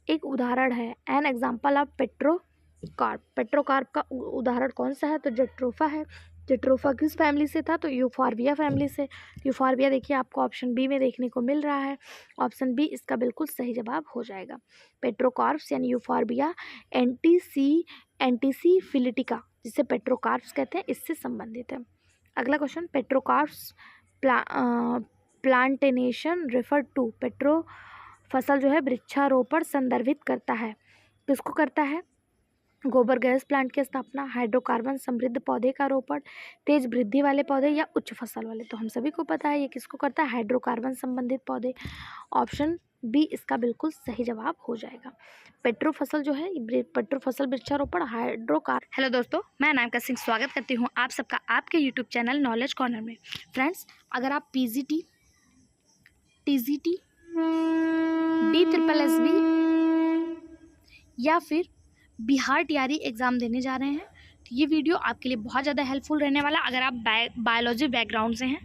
एक उदाहरण है। An example of pterocarp. Pterocarp का उदाहरण कौन सा है? तो जेट्रोफा है। जेट्रोफा किस फैमिली से था? तो यूफॉर्बिया फैमिली से। यूफॉर्बिया देखिए आपको ऑप्शन बी में देखने को मिल रहा है। ऑप्शन बी इसका बिल्कुल सही जवाब हो जाएगा। पेट्रोकार्प्स यानी यूफॉर्बिया एंटीसी फिलिटिका जिसे पेट्रोकार्प्स कहते हैं इससे संबंधित है। अगला क्वेश्चन, पेट्रोकार्प्स प्लांटेनेशन रेफर टू। पेट्रो फसल जो है वृक्षारोपण संदर्भित करता है। किसको करता है? गोबर गैस प्लांट की स्थापना, हाइड्रोकार्बन समृद्ध पौधे का रोपण, तेज वृद्धि वाले पौधे या उच्च फसल वाले? तो हम सभी को पता है ये किसको करता है? हाइड्रोकार्बन संबंधित पौधे। ऑप्शन बी इसका बिल्कुल सही जवाब हो जाएगा। पेट्रो फसल जो है पेट्रो फसल वृक्षारोपण हाइड्रोकार्बन। हेलो दोस्तों, मैं नायका सिंह स्वागत करती हूँ आप सबका आपके यूट्यूब चैनल नॉलेज कॉर्नर में। फ्रेंड्स, अगर आप पीजीटी, टीजीटी, DSSB या फिर बिहार टीआरई एग्ज़ाम देने जा रहे हैं तो ये वीडियो आपके लिए बहुत ज़्यादा हेल्पफुल रहने वाला। अगर आप बायोलॉजी बैकग्राउंड से हैं,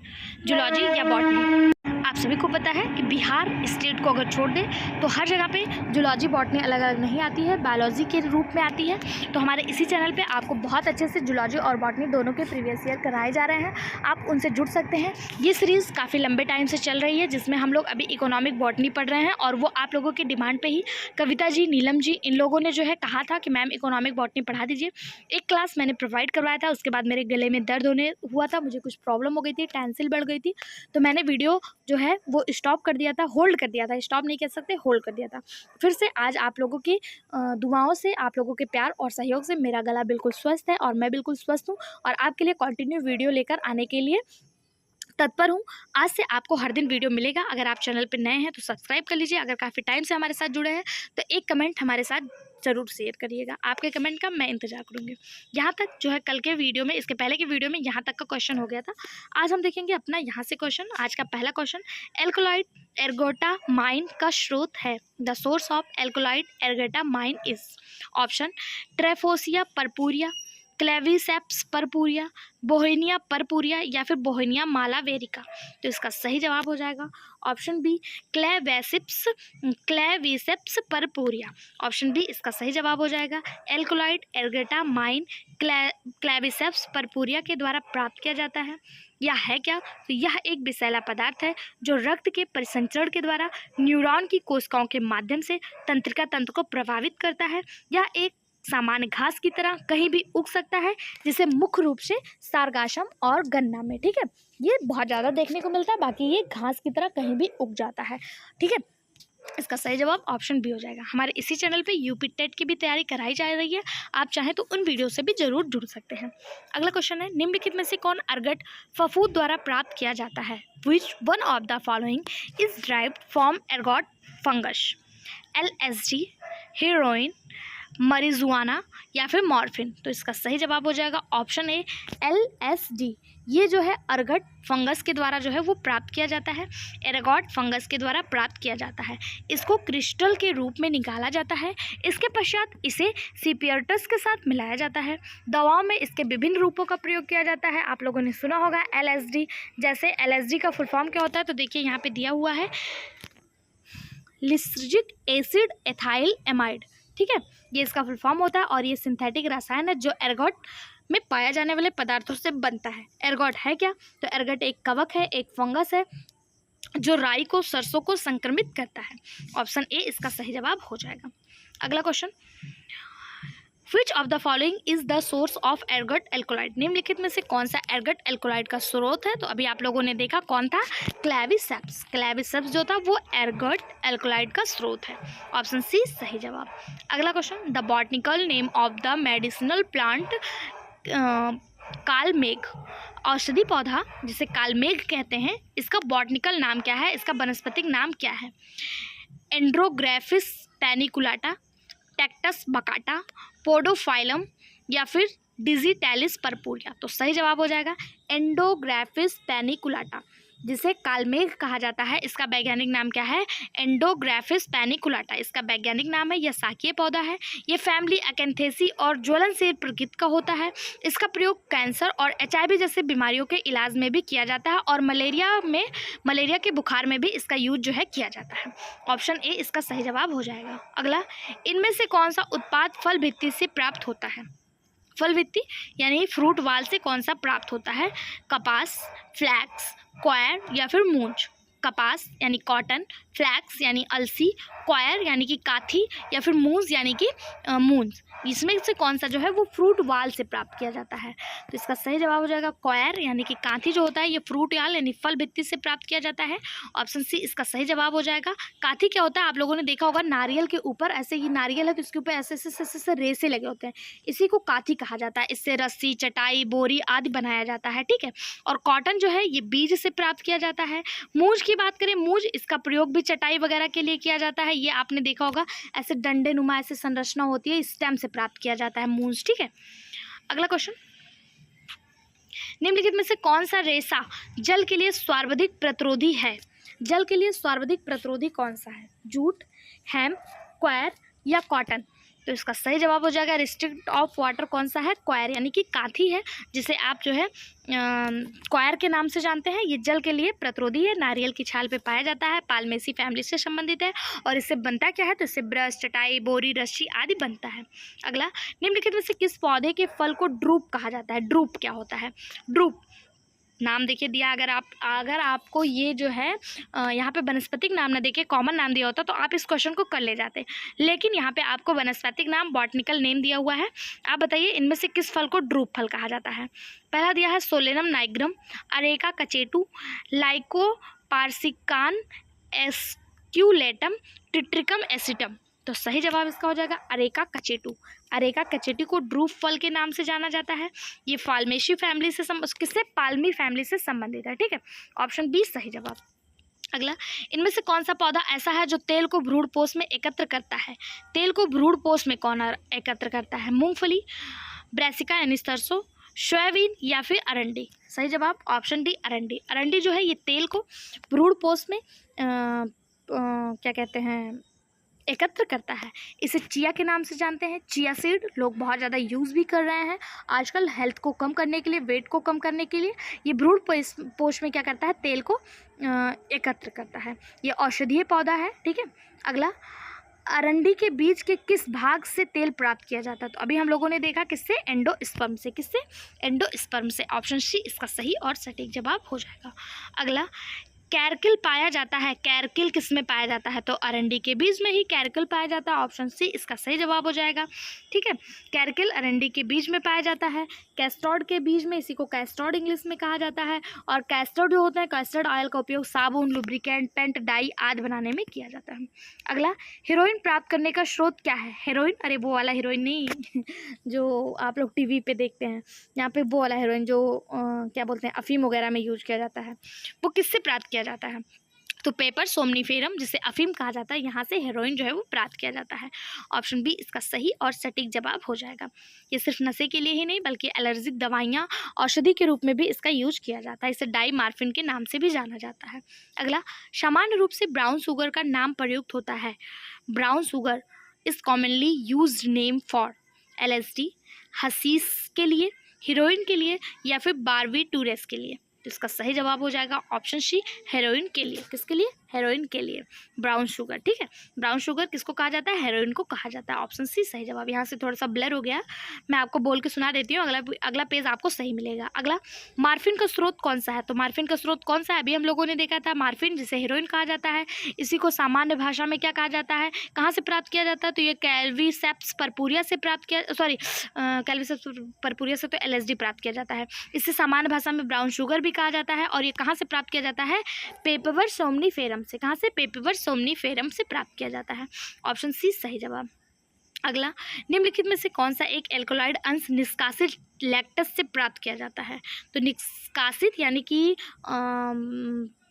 जूलॉजी या बॉटनी, आप सभी को पता है कि बिहार स्टेट को अगर छोड़ दें तो हर जगह पे जूलॉजी बॉटनी अलग अलग नहीं आती है, बायोलॉजी के रूप में आती है। तो हमारे इसी चैनल पे आपको बहुत अच्छे से जूलॉजी और बॉटनी दोनों के प्रीवियस ईयर कराए जा रहे हैं, आप उनसे जुड़ सकते हैं। ये सीरीज़ काफ़ी लंबे टाइम से चल रही है जिसमें हम लोग अभी इकोनॉमिक बॉटनी पढ़ रहे हैं और वो आप लोगों की डिमांड पर ही कविता जी, नीलम जी, इन लोगों ने जो है कहा था कि मैम इकोनॉमिक बॉटनी पढ़ा दीजिए। एक क्लास मैंने प्रोवाइड करवाया था, उसके बाद मेरे गले में दर्द होने हुआ था, मुझे कुछ प्रॉब्लम हो गई थी, टेंसिल बढ़ गई थी, तो मैंने वीडियो जो है वो स्टॉप कर दिया था, होल्ड कर दिया था, स्टॉप नहीं कह सकते, होल्ड कर दिया था। फिर से आज आप लोगों की दुआओं से, आप लोगों के प्यार और सहयोग से मेरा गला बिल्कुल स्वस्थ है और मैं बिल्कुल स्वस्थ हूँ और आपके लिए कंटिन्यू वीडियो लेकर आने के लिए तत्पर हूँ। आज से आपको हर दिन वीडियो मिलेगा। अगर आप चैनल पर नए हैं तो सब्सक्राइब कर लीजिए, अगर काफ़ी टाइम से हमारे साथ जुड़े हैं तो एक कमेंट हमारे साथ ज़रूर शेयर करिएगा, आपके कमेंट का मैं इंतजार करूँगी। यहाँ तक जो है कल के वीडियो में, इसके पहले के वीडियो में यहाँ तक का क्वेश्चन हो गया था। आज हम देखेंगे अपना यहाँ से क्वेश्चन। आज का पहला क्वेश्चन, एल्कोलॉइड एर्गोटामाइन का स्रोत है। The source of alkaloid ergotamine is. Option, Tephrosia purpurea, Claviceps purpurea, Bauhinia purpurea या फिर बोहेनिया मालावेरिका? तो इसका सही जवाब हो जाएगा option B, claviceps purpurea. Option B इसका सही जवाब हो जाएगा। एल्कोलॉइड एर्गोटामाइन क्लेविसेप्स परपूरिया के द्वारा प्राप्त किया जाता है। या है क्या? तो यह एक विषैला पदार्थ है जो रक्त के परिसंचरण के द्वारा न्यूरॉन की कोशिकाओं के माध्यम से तंत्रिका तंत्र को प्रभावित करता है। यह एक सामान्य घास की तरह कहीं भी उग सकता है, जिसे मुख्य रूप से सारगासम और गन्ना में, ठीक है, ये बहुत ज़्यादा देखने को मिलता है। बाकी ये घास की तरह कहीं भी उग जाता है, ठीक है। इसका सही जवाब ऑप्शन बी हो जाएगा। हमारे इसी चैनल पे यूपी टेट की भी तैयारी कराई जा रही है, आप चाहें तो उन वीडियो से भी जरूर जुड़ सकते हैं। अगला क्वेश्चन है, निम्नलिखित में से कौन अर्गट फफूद द्वारा प्राप्त किया जाता है? Which one of the following is derived from ergot fungus? LSD, heroin, marijuana या फिर मॉर्फिन? तो इसका सही जवाब हो जाएगा ऑप्शन ए LSD। ये जो है अर्गट फंगस के द्वारा जो है वो प्राप्त किया जाता है, एर्गॉट फंगस के द्वारा प्राप्त किया जाता है। इसको क्रिस्टल के रूप में निकाला जाता है। इसके पश्चात इसे सीपियर्टस के साथ मिलाया जाता है। दवाओं में इसके विभिन्न रूपों का प्रयोग किया जाता है। आप लोगों ने सुना होगा LSD। जैसे LSD का फुल फॉर्म क्या होता है, तो देखिए यहाँ पे दिया हुआ है, लिस्ट्रिक एसिड एथाइल एमाइड, ठीक है, ये इसका फुल फॉर्म होता है। और ये सिंथेटिक रसायन है जो एर्गॉट में पाया जाने वाले पदार्थों से बनता है। एर्गॉट है क्या? तो एर्गॉट एक कवक है, एक फंगस है जो राई को, सरसों को संक्रमित करता है। ऑप्शन ए इसका सही जवाब हो जाएगा। अगला question, which of the following is the source of एर्गट alkaloid? निम्नलिखित में से कौन सा एर्गट एल्कोलाइड का स्रोत है? तो अभी आप लोगों ने देखा कौन था, क्लेविसेप्स। क्लेविसेप्स जो था वो एर्गट एल्कोलाइड का स्रोत है। ऑप्शन सी सही जवाब। अगला question, the botanical name of the medicinal plant Kalmegh, औषधि पौधा जिसे कालमेघ कहते हैं, इसका बॉटनिकल नाम क्या है, इसका वनस्पतिक नाम क्या है? एंड्रोग्राफिस पैनिकुलाटा, टेक्टस बकाटा, पोडोफाइलम या फिर डिजिटैलिस पर्पुरिया? तो सही जवाब हो जाएगा एंडोग्राफिस पैनिकुलाटा, जिसे कालमेघ कहा जाता है। इसका वैज्ञानिक नाम क्या है? एंडोग्राफिस पैनिकुलाटा इसका वैज्ञानिक नाम है। यह शाकीय पौधा है। ये फैमिली अकेंथेसी और ज्वलनशील प्रकृति का होता है। इसका प्रयोग कैंसर और HIV जैसे बीमारियों के इलाज में भी किया जाता है और मलेरिया के बुखार में भी इसका यूज जो है किया जाता है। ऑप्शन ए इसका सही जवाब हो जाएगा। अगला, इनमें से कौन सा उत्पाद फल भित्ति से प्राप्त होता है? फल भित्ति यानी फ्रूट वाल से कौन सा प्राप्त होता है? कपास, फ्लैक्स, क्वायर या फिर मूंज? कपास यानी कॉटन, फ्लैक्स यानी अलसी, क्वायर यानी कि काथी या फिर मूंज यानी कि मूंज? इसमें से कौन सा जो है वो फ्रूट वाल से प्राप्त किया जाता है? तो इसका सही जवाब हो जाएगा क्वायर यानी कि काथी जो होता है ये फ्रूट वाल यानी फल भित्ति से प्राप्त किया जाता है। ऑप्शन सी इसका सही जवाब हो जाएगा। काथी क्या होता है, आप लोगों ने देखा होगा नारियल के ऊपर, ऐसे ही नारियल है तो इसके ऊपर ऐसे ऐसे रेसे लगे होते हैं, इसी को काथी कहा जाता है। इससे रस्सी, चटाई, बोरी आदि बनाया जाता है, ठीक है। और कॉटन जो है ये बीज से प्राप्त किया जाता है। मूंज की बात करें, मूंज इसका प्रयोग भी चटाई वगैरह के लिए किया जाता है। ये आपने देखा होगा ऐसे डंडे नुमा ऐसे संरचना होती है, स्टेम से प्राप्त किया जाता है मूंज, ठीक है। अगला क्वेश्चन, निम्नलिखित में से कौन सा रेशा जल के लिए सर्वाधिक प्रतिरोधी है? जल के लिए सर्वाधिक प्रतिरोधी कौन सा है? जूट, हेम्प, क्वायर या कॉटन? तो इसका सही जवाब हो जाएगा रिस्ट्रिक्ट ऑफ वाटर कौन सा है? क्वायर यानी कि काथी है, जिसे आप जो है क्वायर के नाम से जानते हैं। ये जल के लिए प्रतिरोधी है, नारियल की छाल पे पाया जाता है, पाल्मेसी फैमिली से संबंधित है। और इससे बनता क्या है? तो इससे ब्रश, चटाई, बोरी, रस्सी आदि बनता है। अगला, निम्नलिखित में से किस पौधे के फल को ड्रूप कहा जाता है? ड्रूप क्या होता है? ड्रूप नाम देखिए दिया, अगर आपको ये जो है यहाँ पे वनस्पतिक नाम ना देके कॉमन नाम दिया होता तो आप इस क्वेश्चन को कर ले जाते, लेकिन यहाँ पे आपको वनस्पतिक नाम, बॉटनिकल नेम दिया हुआ है। आप बताइए इनमें से किस फल को ड्रूप फल कहा जाता है? पहला दिया है सोलेनम नाइग्रम, अरेका कचेटू, लाइको पार्सिकान, एस्क्यूलेटम, टिट्रिकम एसिटम? तो सही जवाब इसका हो जाएगा अरेका कचेटू। अरेका कचेटू को ड्रूप फल के नाम से जाना जाता है। ये फाल्मेशी फैमिली से किससे? पाल्मी फैमिली से संबंधित है, ठीक है। ऑप्शन बी सही जवाब। अगला, इनमें से कौन सा पौधा ऐसा है जो तेल को भ्रूणपोष में एकत्र करता है? तेल को भ्रूणपोष में कौन एकत्र करता है? मूंगफली, ब्रासिका यानी सरसों, सोयाबीन या फिर अरंडी? सही जवाब ऑप्शन डी अरंडी। अरंडी जो है ये तेल को भ्रूणपोष में क्या कहते हैं, एकत्र करता है। इसे चिया के नाम से जानते हैं। चिया सीड लोग बहुत ज़्यादा यूज़ भी कर रहे हैं आजकल, हेल्थ को कम करने के लिए, वेट को कम करने के लिए। ये भ्रूणपोष में क्या करता है? तेल को एकत्र करता है। ये औषधीय पौधा है, ठीक है। अगला, अरंडी के बीज के किस भाग से तेल प्राप्त किया जाता है? तो अभी हम लोगों ने देखा किससे, एंडोस्पर्म से। किससे? एंडोस्पर्म से। ऑप्शन सी इसका सही और सटीक जवाब हो जाएगा। अगला, कैरकिल पाया जाता है, कैरकिल किस में पाया जाता है? तो अरंडी के बीज में ही कैरकिल पाया जाता है। ऑप्शन सी इसका सही जवाब हो जाएगा। ठीक है, कैरकिल अरंडी के बीज में पाया जाता है, कैस्टर्ड के बीज में, इसी को कैस्टर्ड इंग्लिश में कहा जाता है। और कैस्टर्ड जो होता है, कैस्टर्ड ऑयल का उपयोग साबुन, लुब्रिकेंट, पेंट, डाई आदि बनाने में किया जाता है। अगला, हीरोइन प्राप्त करने का स्रोत क्या है? हीरोइन, अरे वो वाला हीरोइन नहीं जो आप लोग टीवी पे देखते हैं, यहाँ पे वो वाला हीरोइन जो क्या बोलते हैं, अफीम वगैरह में यूज किया जाता है, वो किससे प्राप्त किया जाता है? तो पेपर सोमनीफेरम, जिसे अफीम कहा जाता है, यहाँ से हेरोइन जो है वो प्राप्त किया जाता है। ऑप्शन बी इसका सही और सटीक जवाब हो जाएगा। ये सिर्फ नशे के लिए ही नहीं बल्कि एलर्जिक दवाइयाँ, औषधि के रूप में भी इसका यूज किया जाता है। इसे डाई मार्फिन के नाम से भी जाना जाता है। अगला, सामान्य रूप से ब्राउन शुगर का नाम प्रयुक्त होता है। Brown sugar is commonly used name for LSD, hashish के लिए, हीरोइन के लिए, या फिर बारबीटूरेस के लिए? तो इसका सही जवाब हो जाएगा ऑप्शन सी, हेरोइन के लिए। किसके लिए? हेरोइन के लिए, ब्राउन शुगर। ठीक है, ब्राउन शुगर किसको कहा जाता है? हेरोइन को कहा जाता है। ऑप्शन सी सही जवाब। यहाँ से थोड़ा सा ब्लर हो गया, मैं आपको बोल के सुना देती हूँ, अगला पेज आपको सही मिलेगा। अगला, मार्फिन का स्रोत कौन सा है? तो मार्फिन का स्रोत कौन सा है? अभी हम लोगों ने देखा था, मार्फिन जिसे हेरोइन कहा जाता है, इसी को सामान्य भाषा में क्या कहा जाता है, कहाँ से प्राप्त किया जाता है? तो ये कैल्वीसेप्स परपुरिया से प्राप्त किया, सॉरी कैल्वीसेप्स परपुरिया से तो एलएसडी प्राप्त किया जाता है। इसे सामान्य भाषा में ब्राउन शुगर भी कहा जाता है। और ये कहाँ से प्राप्त किया जाता है? पेपरवर सोमनीफेरम से। कहाँ से? पेपरवर सोमनीफेरम से प्राप्त किया जाता है। ऑप्शन सी सही जवाब। अगला, निम्नलिखित में से कौन सा एक एल्कोलाइड अंश निष्कासित लैक्टस से प्राप्त किया जाता है? तो निष्कासित यानी कि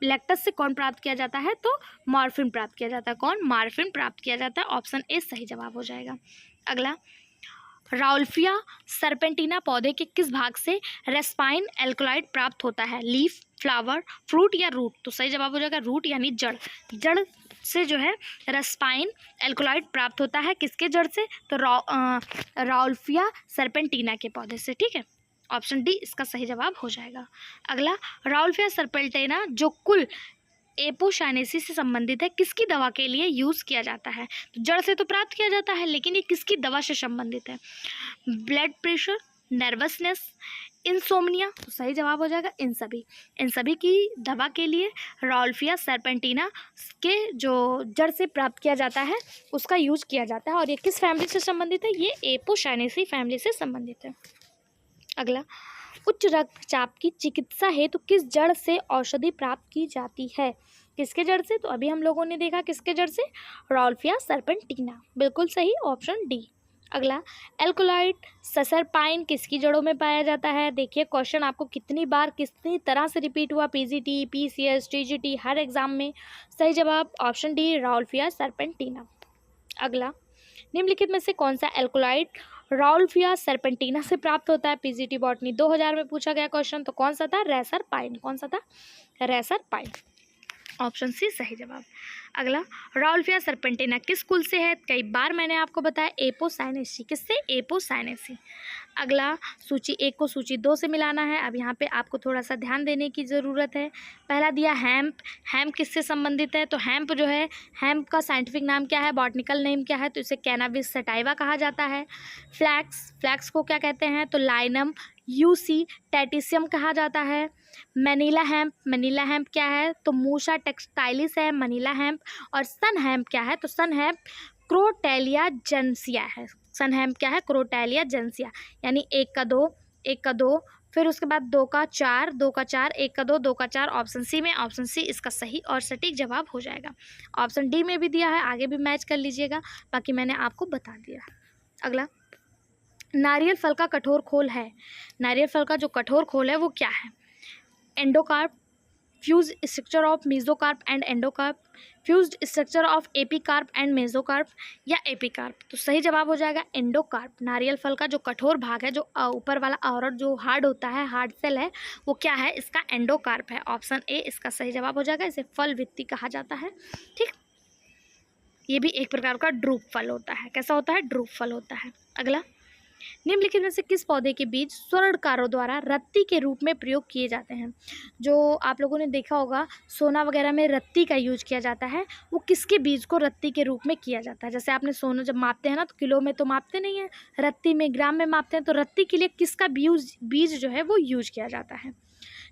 लैक्टस से कौन प्राप्त किया जाता है? तो मॉर्फिन प्राप्त किया जाता है। कौन? मॉर्फिन प्राप्त किया जाता है। ऑप्शन ए सही जवाब हो जाएगा। अगला, राउल्फिया सर्पेंटिना पौधे के किस भाग से रेस्पाइन एल्कोलाइड प्राप्त होता है? लीफ, फ्लावर, फ्रूट या रूट? तो सही जवाब हो जाएगा रूट यानी जड़। जड़ से जो है रेस्पाइन एल्कोलाइड प्राप्त होता है। किसके जड़ से? तो राउल्फिया सर्पेंटिना के पौधे से। ठीक है, ऑप्शन डी इसका सही जवाब हो जाएगा। अगला, राउल्फिया सर्पेंटिना जो कुल एपोसाइनेसी से संबंधित है, किसकी दवा के लिए यूज़ किया जाता है? तो जड़ से तो प्राप्त किया जाता है, लेकिन ये किसकी दवा से संबंधित है? Blood pressure, nervousness, insomnia? तो सही जवाब हो जाएगा इन सभी की दवा के लिए राउल्फिया सर्पेंटिना के जो जड़ से प्राप्त किया जाता है उसका यूज किया जाता है। और ये किस फैमिली से संबंधित है? ये एपोसाइनेसी फैमिली से संबंधित है। अगला, उच्च रक्तचाप की चिकित्सा हेतु किस जड़ से औषधि प्राप्त की जाती है? किसके जड़ से? तो अभी हम लोगों ने देखा किसके जड़ से, राउल्फिया सर्पेंटिना। बिल्कुल सही, ऑप्शन डी। अगला, एल्कोलाइड ससरपाइन किसकी जड़ों में पाया जाता है? देखिए क्वेश्चन आपको कितनी बार कितनी तरह से रिपीट हुआ, पीजीटी, पीसीएस, टीजीटी, हर एग्जाम में। सही जवाब ऑप्शन डी, राउल्फिया सर्पेंटिना। अगला, निम्नलिखित में से कौन सा एल्कोलाइड राउल्फिया सर्पेंटिना से प्राप्त होता है? पीजीटी बॉटनी 2000 में पूछा गया क्वेश्चन, तो कौन सा था? रेसरपाइन। कौन सा था? रेसरपाइन। ऑप्शन सी सही जवाब। अगला, राउल्फिया सर्पेंटिना किस कुल से है? कई बार मैंने आपको बताया एपोसाइनेसी। किससे? एपोसाइनेसी। अगला, सूची 1 को सूची 2 से मिलाना है। अब यहाँ पे आपको थोड़ा सा ध्यान देने की ज़रूरत है। पहला दिया हैम्प। हैम्प किससे संबंधित है? तो हैम्प जो है, हैम्प का साइंटिफिक नाम क्या है, बॉटनिकल नेम क्या है? तो इसे कैनाबिस सटाइवा कहा जाता है। फ्लैक्स, फ्लैक्स को क्या कहते हैं? तो लाइनम यूसी टैटिसियम कहा जाता है। मनीला हैम्प, मनीला हैम्प क्या है? तो मूसा टेक्सटाइलिस है मनीला हैम्प। और सन हैम्प क्या है? तो सन हैम्प क्रोटेलिया जेंसिया है। सन हैम्प क्या है? क्रोटेलिया जेंसिया। यानी 1 का 2, 1 का 2, फिर उसके बाद 2 का 4, 2 का 4, 1 का 2, 2 का 4। ऑप्शन सी में, ऑप्शन सी इसका सही और सटीक जवाब हो जाएगा। ऑप्शन डी में भी दिया है, आगे भी मैच कर लीजिएगा, बाकी मैंने आपको बता दिया। अगला, नारियल फल का कठोर खोल है। नारियल फल का जो कठोर खोल है वो क्या है? Endocarp, fuse structure of mesocarp and endocarp, fused structure of epicarp and mesocarp, या एपिकार्प? तो सही जवाब हो जाएगा एंडोकार्प। नारियल फल का जो कठोर भाग है, जो ऊपर वाला आवरण जो हार्ड होता है, हार्ड सेल है, वो क्या है? इसका एंडोकार्प है। ऑप्शन ए इसका सही जवाब हो जाएगा। इसे फल वित्ती कहा जाता है। ठीक, ये भी एक प्रकार का ड्रूप फल होता है। कैसा होता है? ड्रूप फल होता है। अगला, निम्नलिखित में से किस पौधे के बीज स्वर्णकारों द्वारा रत्ती के रूप में प्रयोग किए जाते हैं? जो आप लोगों ने देखा होगा सोना वगैरह में रत्ती का यूज किया जाता है, वो किसके बीज को रत्ती के रूप में किया जाता है? जैसे आपने सोना जब मापते हैं ना, तो किलो में तो मापते नहीं है, रत्ती में ग्राम में मापते हैं, तो रत्ती के लिए किसका बीज जो है वो यूज किया जाता है?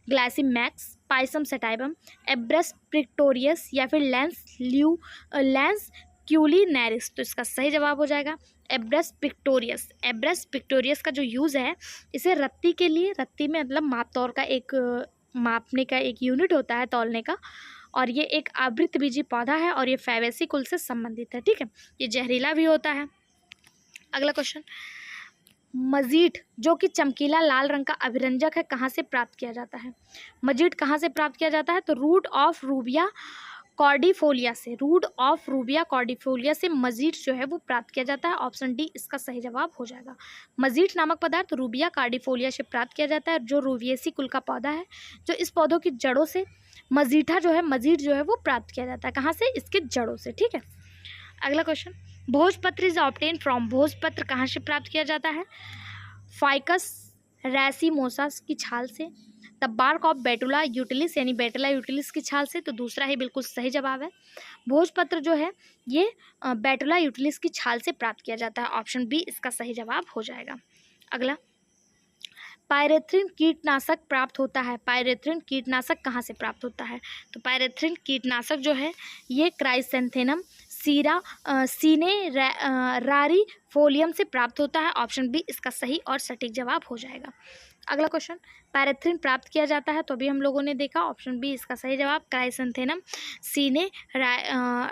ग्लाइसिम मैक्स, पाइसम सेटाइबम, एब्रस प्रिक्टोरियस या फिर लेंस क्यूलिनेरिस। तो इसका सही जवाब हो जाएगा एब्रस पिक्टोरियस। एब्रस पिक्टोरियस का जो यूज़ है, इसे रत्ती के लिए, रत्ती में मतलब माप तौर का एक मापने का एक यूनिट होता है, तौलने का, और ये एक आवृतबीजी पौधा है और ये फैबेसी कुल से संबंधित है। ठीक है, ये जहरीला भी होता है। अगला क्वेश्चन, मजीट जो कि चमकीला लाल रंग का अभिरंजक है, कहाँ से प्राप्त किया जाता है? मजीट कहाँ से प्राप्त किया जाता है? तो रूट ऑफ रूबिया कॉर्डिफोलिया से, रूट ऑफ रूबिया कॉर्डिफोलिया से मजीट जो है वो प्राप्त किया जाता है। ऑप्शन डी इसका सही जवाब हो जाएगा। मजीट नामक पदार्थ रूबिया कॉर्डिफोलिया से प्राप्त किया जाता है, जो रूबियेसी कुल का पौधा है। जो इस पौधों की जड़ों से मजीट जो है वो प्राप्त किया जाता है। कहाँ से? इसके जड़ों से। ठीक है, अगला क्वेश्चन, भोजपत्र इज ऑब्टेन फ्रॉम, भोजपत्र कहाँ से प्राप्त किया जाता है? फाइकस रैसीमोसा की छाल से, द बार्क ऑफ बेटुला यूटिलिस यानी बेटुला यूटिलिस की छाल से। तो दूसरा ही बिल्कुल सही जवाब है। भोजपत्र जो है ये बेटुला यूटिलिस की छाल से प्राप्त किया जाता है। ऑप्शन बी इसका सही जवाब हो जाएगा। अगला, पायरेथ्रिन कीटनाशक प्राप्त होता है, पायरेथ्रिन कीटनाशक कहाँ से प्राप्त होता है? तो पायरेथ्रिन कीटनाशक जो है ये क्राइसेंथेनम रारी फोलियम से प्राप्त होता है। ऑप्शन बी इसका सही और सटीक जवाब हो जाएगा। अगला क्वेश्चन, पायरेथ्रिन प्राप्त किया जाता है, तो अभी हम लोगों ने देखा ऑप्शन बी इसका सही जवाब, क्राइसेंथेनम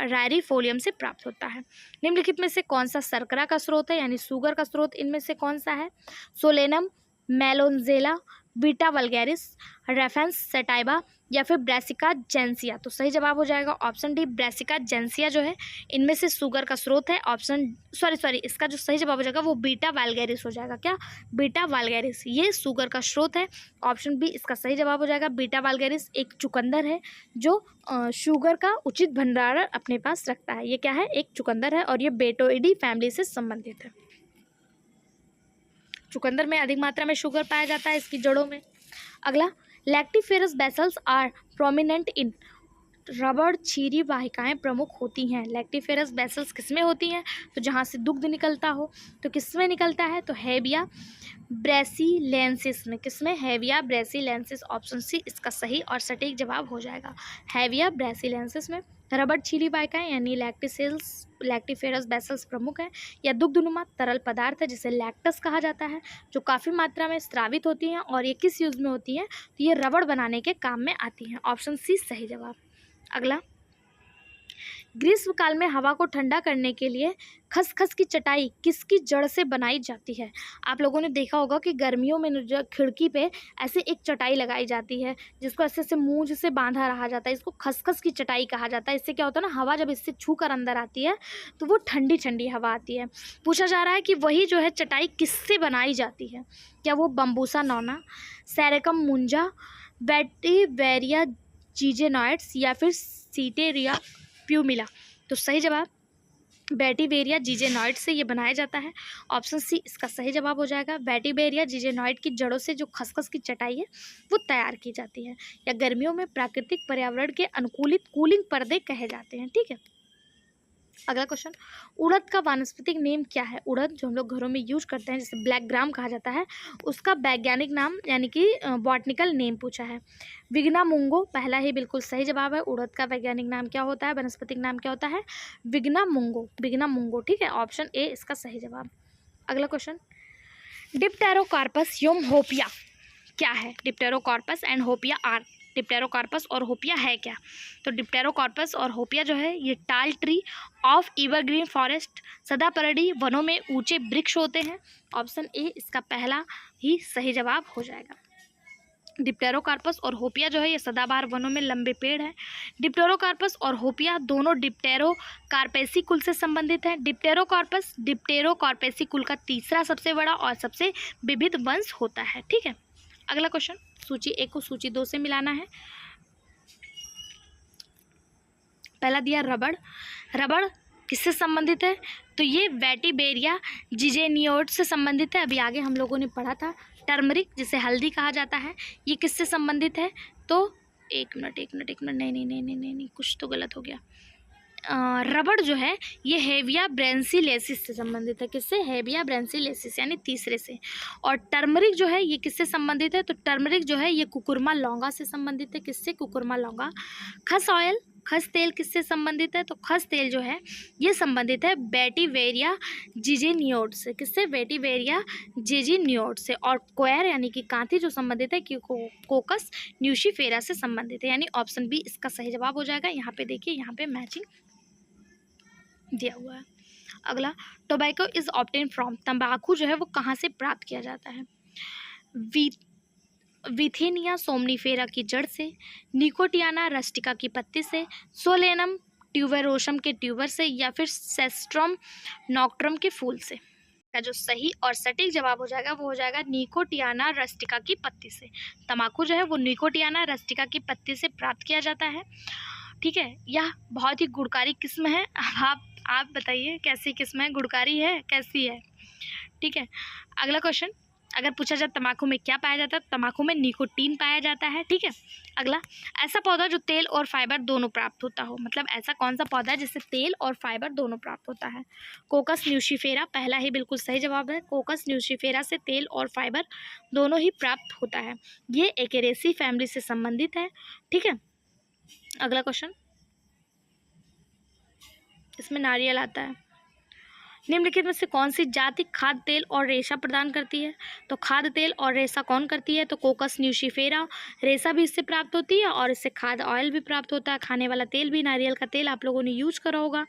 रारीफोलियम से प्राप्त होता है। निम्नलिखित में से कौन सा शर्करा का स्रोत है, यानी शुगर का स्रोत इनमें से कौन सा है? सोलेनम, मेलोनजेला, बीटा वल्गैरिस, रेफेंस सेटाइबा या फिर ब्रेसिका जेंसिया। तो सही जवाब हो जाएगा ऑप्शन डी, ब्रेसिका जेंसिया जो है इनमें से शुगर का स्रोत है। ऑप्शन सॉरी इसका जो सही जवाब हो जाएगा वो बीटा वल्गैरिस हो जाएगा। क्या? बीटा वल्गैरिस, ये शुगर का स्रोत है। ऑप्शन बी इसका सही जवाब हो जाएगा। बीटा वल्गैरिस एक चुकंदर है जो शुगर का उचित भंडारण अपने पास रखता है। ये क्या है? एक चुकंदर है और ये बेटोइडी फैमिली से संबंधित है। चुकंदर में अधिक मात्रा में शुगर पाया जाता है इसकी जड़ों में। अगला, laticiferous vessels are prominent in, रबड़ छीरी वाहिकाएं प्रमुख होती हैं। लैक्टिफेरस बेसल्स किसमें होती हैं? तो जहाँ से दुग्ध निकलता हो। तो किसमें निकलता है? तो हेविया ब्रेसिलेंसिस में। किसमें? हेविया ब्रेसिलेंसिस। ऑप्शन सी इसका सही और सटीक जवाब हो जाएगा, हेविया ब्रेसिलेंसिस में रबड़ छीरी वाहिकाएं यानी लैक्टिफेरस बेसल्स प्रमुख है। या दुग्धनुमा तरल पदार्थ है जिसे लैक्टस कहा जाता है, जो काफ़ी मात्रा में स्रावित होती हैं। और ये किस यूज़ में होती हैं? तो ये रबड़ बनाने के काम में आती हैं। ऑप्शन सी सही जवाब। अगला, ग्रीष्मकाल में हवा को ठंडा करने के लिए खसखस की चटाई किसकी जड़ से बनाई जाती है? आप लोगों ने देखा होगा कि गर्मियों में जो खिड़की पे ऐसे एक चटाई लगाई जाती है जिसको ऐसे से मूंज से बांधा रहा जाता है, इसको खसखस की चटाई कहा जाता है। इससे क्या होता है ना, हवा जब इससे छू कर अंदर आती है तो वो ठंडी ठंडी हवा आती है। पूछा जा रहा है कि वही जो है चटाई किससे बनाई जाती है? क्या वो बम्बूसा नौना, सेरेकम मुंजा, वेटिवेरिया जीजेनॉइड्स या फिर सीटेरिया प्यूमिला? तो सही जवाब वेटिवेरिया जीजेनॉइड से ये बनाया जाता है। ऑप्शन सी इसका सही जवाब हो जाएगा। वेटिवेरिया जीजेनॉइड की जड़ों से जो खसखस की चटाई है वो तैयार की जाती है, या गर्मियों में प्राकृतिक पर्यावरण के अनुकूलित कूलिंग पर्दे कहे जाते हैं। ठीक है, अगला क्वेश्चन, उड़द का वानस्पतिक नेम क्या है? उड़द जो हम लोग घरों में यूज करते हैं जिसे ब्लैक ग्राम कहा जाता है, उसका वैज्ञानिक नाम यानी कि बॉटनिकल नेम पूछा है। विग्ना मुंगो पहला ही बिल्कुल सही जवाब है। उड़द का वैज्ञानिक नाम क्या होता है, वनस्पतिक नाम क्या होता है? विग्ना मुंगो। ठीक है, ऑप्शन ए इसका सही जवाब। अगला क्वेश्चन, डिप्टेरोकार्पस यूम होपिया क्या है? Dipterocarpus and hopea are, dipterocarpus और होपिया है क्या? तो डिप्टेरोकार्पस और होपिया जो है ये टाल ट्री ऑफ एवरग्रीन फॉरेस्ट, सदापर्णी वनों में ऊंचे वृक्ष होते हैं। ऑप्शन ए इसका पहला ही सही जवाब हो जाएगा। डिप्टेरोकार्पस और होपिया जो है ये सदाबहार वनों में लंबे पेड़ हैं। डिप्टेरोकार्पस और होपिया दोनों डिप्टेरोकार्पेसी कुल से संबंधित हैं। डिप्टेरोकार्पस डिप्टेरोकार्पेसी कुल का तीसरा सबसे बड़ा और सबसे विविध वंश होता है। ठीक है, अगला क्वेश्चन, सूची 1 को सूची 2 से मिलाना है। पहला दिया रबड़, रबड़ किससे संबंधित है? तो ये वेटिवेरिया जिजेनियोड से संबंधित है। अभी आगे हम लोगों ने पढ़ा था टर्मरिक, जिसे हल्दी कहा जाता है, ये किससे संबंधित है? तो एक मिनट, नहीं, कुछ तो गलत हो गया। रबड़ जो है ये हेविया ब्रेंसिलेसिस से संबंधित है। किससे? हेविया ब्रेंसिलेसिस, यानी तीसरे से। और टर्मरिक जो है ये किससे संबंधित है? तो टर्मरिक जो है ये कुकुरमा लौंगा से संबंधित है। किससे? कुकुरमा लौंगा। खस ऑयल, खस तेल किससे संबंधित है? तो खस तेल जो है ये संबंधित है वेटिवेरिया जिजेनियोड से। किससे? वेटिवेरिया जिजेनियोड से। और क्वेर यानी कि कांति जो संबंधित है कोकस न्यूशिफेरा से संबंधित है, यानी ऑप्शन बी इसका सही जवाब हो जाएगा। यहाँ पे देखिए, यहाँ पे मैचिंग दिया हुआ है। अगला, टोबैको इज ऑब्टेन फ्रॉम, तंबाकू जो है वो कहाँ से प्राप्त किया जाता है? विथेनिया सोमनीफेरा की जड़ से, निकोटियाना रस्टिका की पत्ती से, सोलेनम ट्यूबेरोसम के ट्यूबर से, या फिर सेस्ट्रम नॉक्ट्रम के फूल से। का जो सही और सटीक जवाब हो जाएगा वो हो जाएगा निकोटियाना रस्टिका की पत्ती से। तंबाकू जो है वो निकोटियाना रस्टिका की पत्ती से प्राप्त किया जाता है। ठीक है, यह बहुत ही गुणकारी किस्म है। आप बताइए कैसी किस्म है? गुणकारी है, कैसी है? ठीक है, अगला क्वेश्चन अगर पूछा जाए तंबाकू में क्या पाया जाता है? तंबाकू में निकोटीन पाया जाता है। ठीक है, अगला, ऐसा पौधा जो तेल और फाइबर दोनों प्राप्त होता हो, मतलब ऐसा कौन सा पौधा है जिससे तेल और फाइबर दोनों प्राप्त होता है? कोकस न्यूशिफेरा, पहला ही बिल्कुल सही जवाब है। कोकस न्यूशिफेरा से तेल और फाइबर दोनों ही प्राप्त होता है। ये एकेरेसी फैमिली से संबंधित है। ठीक है, अगला क्वेश्चन, इसमें नारियल आता है। निम्नलिखित में से कौन सी जाति खाद्य तेल और रेशा प्रदान करती है? तो खाद्य तेल और रेशा कौन करती है? तो कोकस न्यूशिफेरा। रेशा भी इससे प्राप्त होती है और इससे खाद्य ऑयल भी प्राप्त होता है। खाने वाला तेल भी, नारियल का तेल आप लोगों ने यूज करा होगा।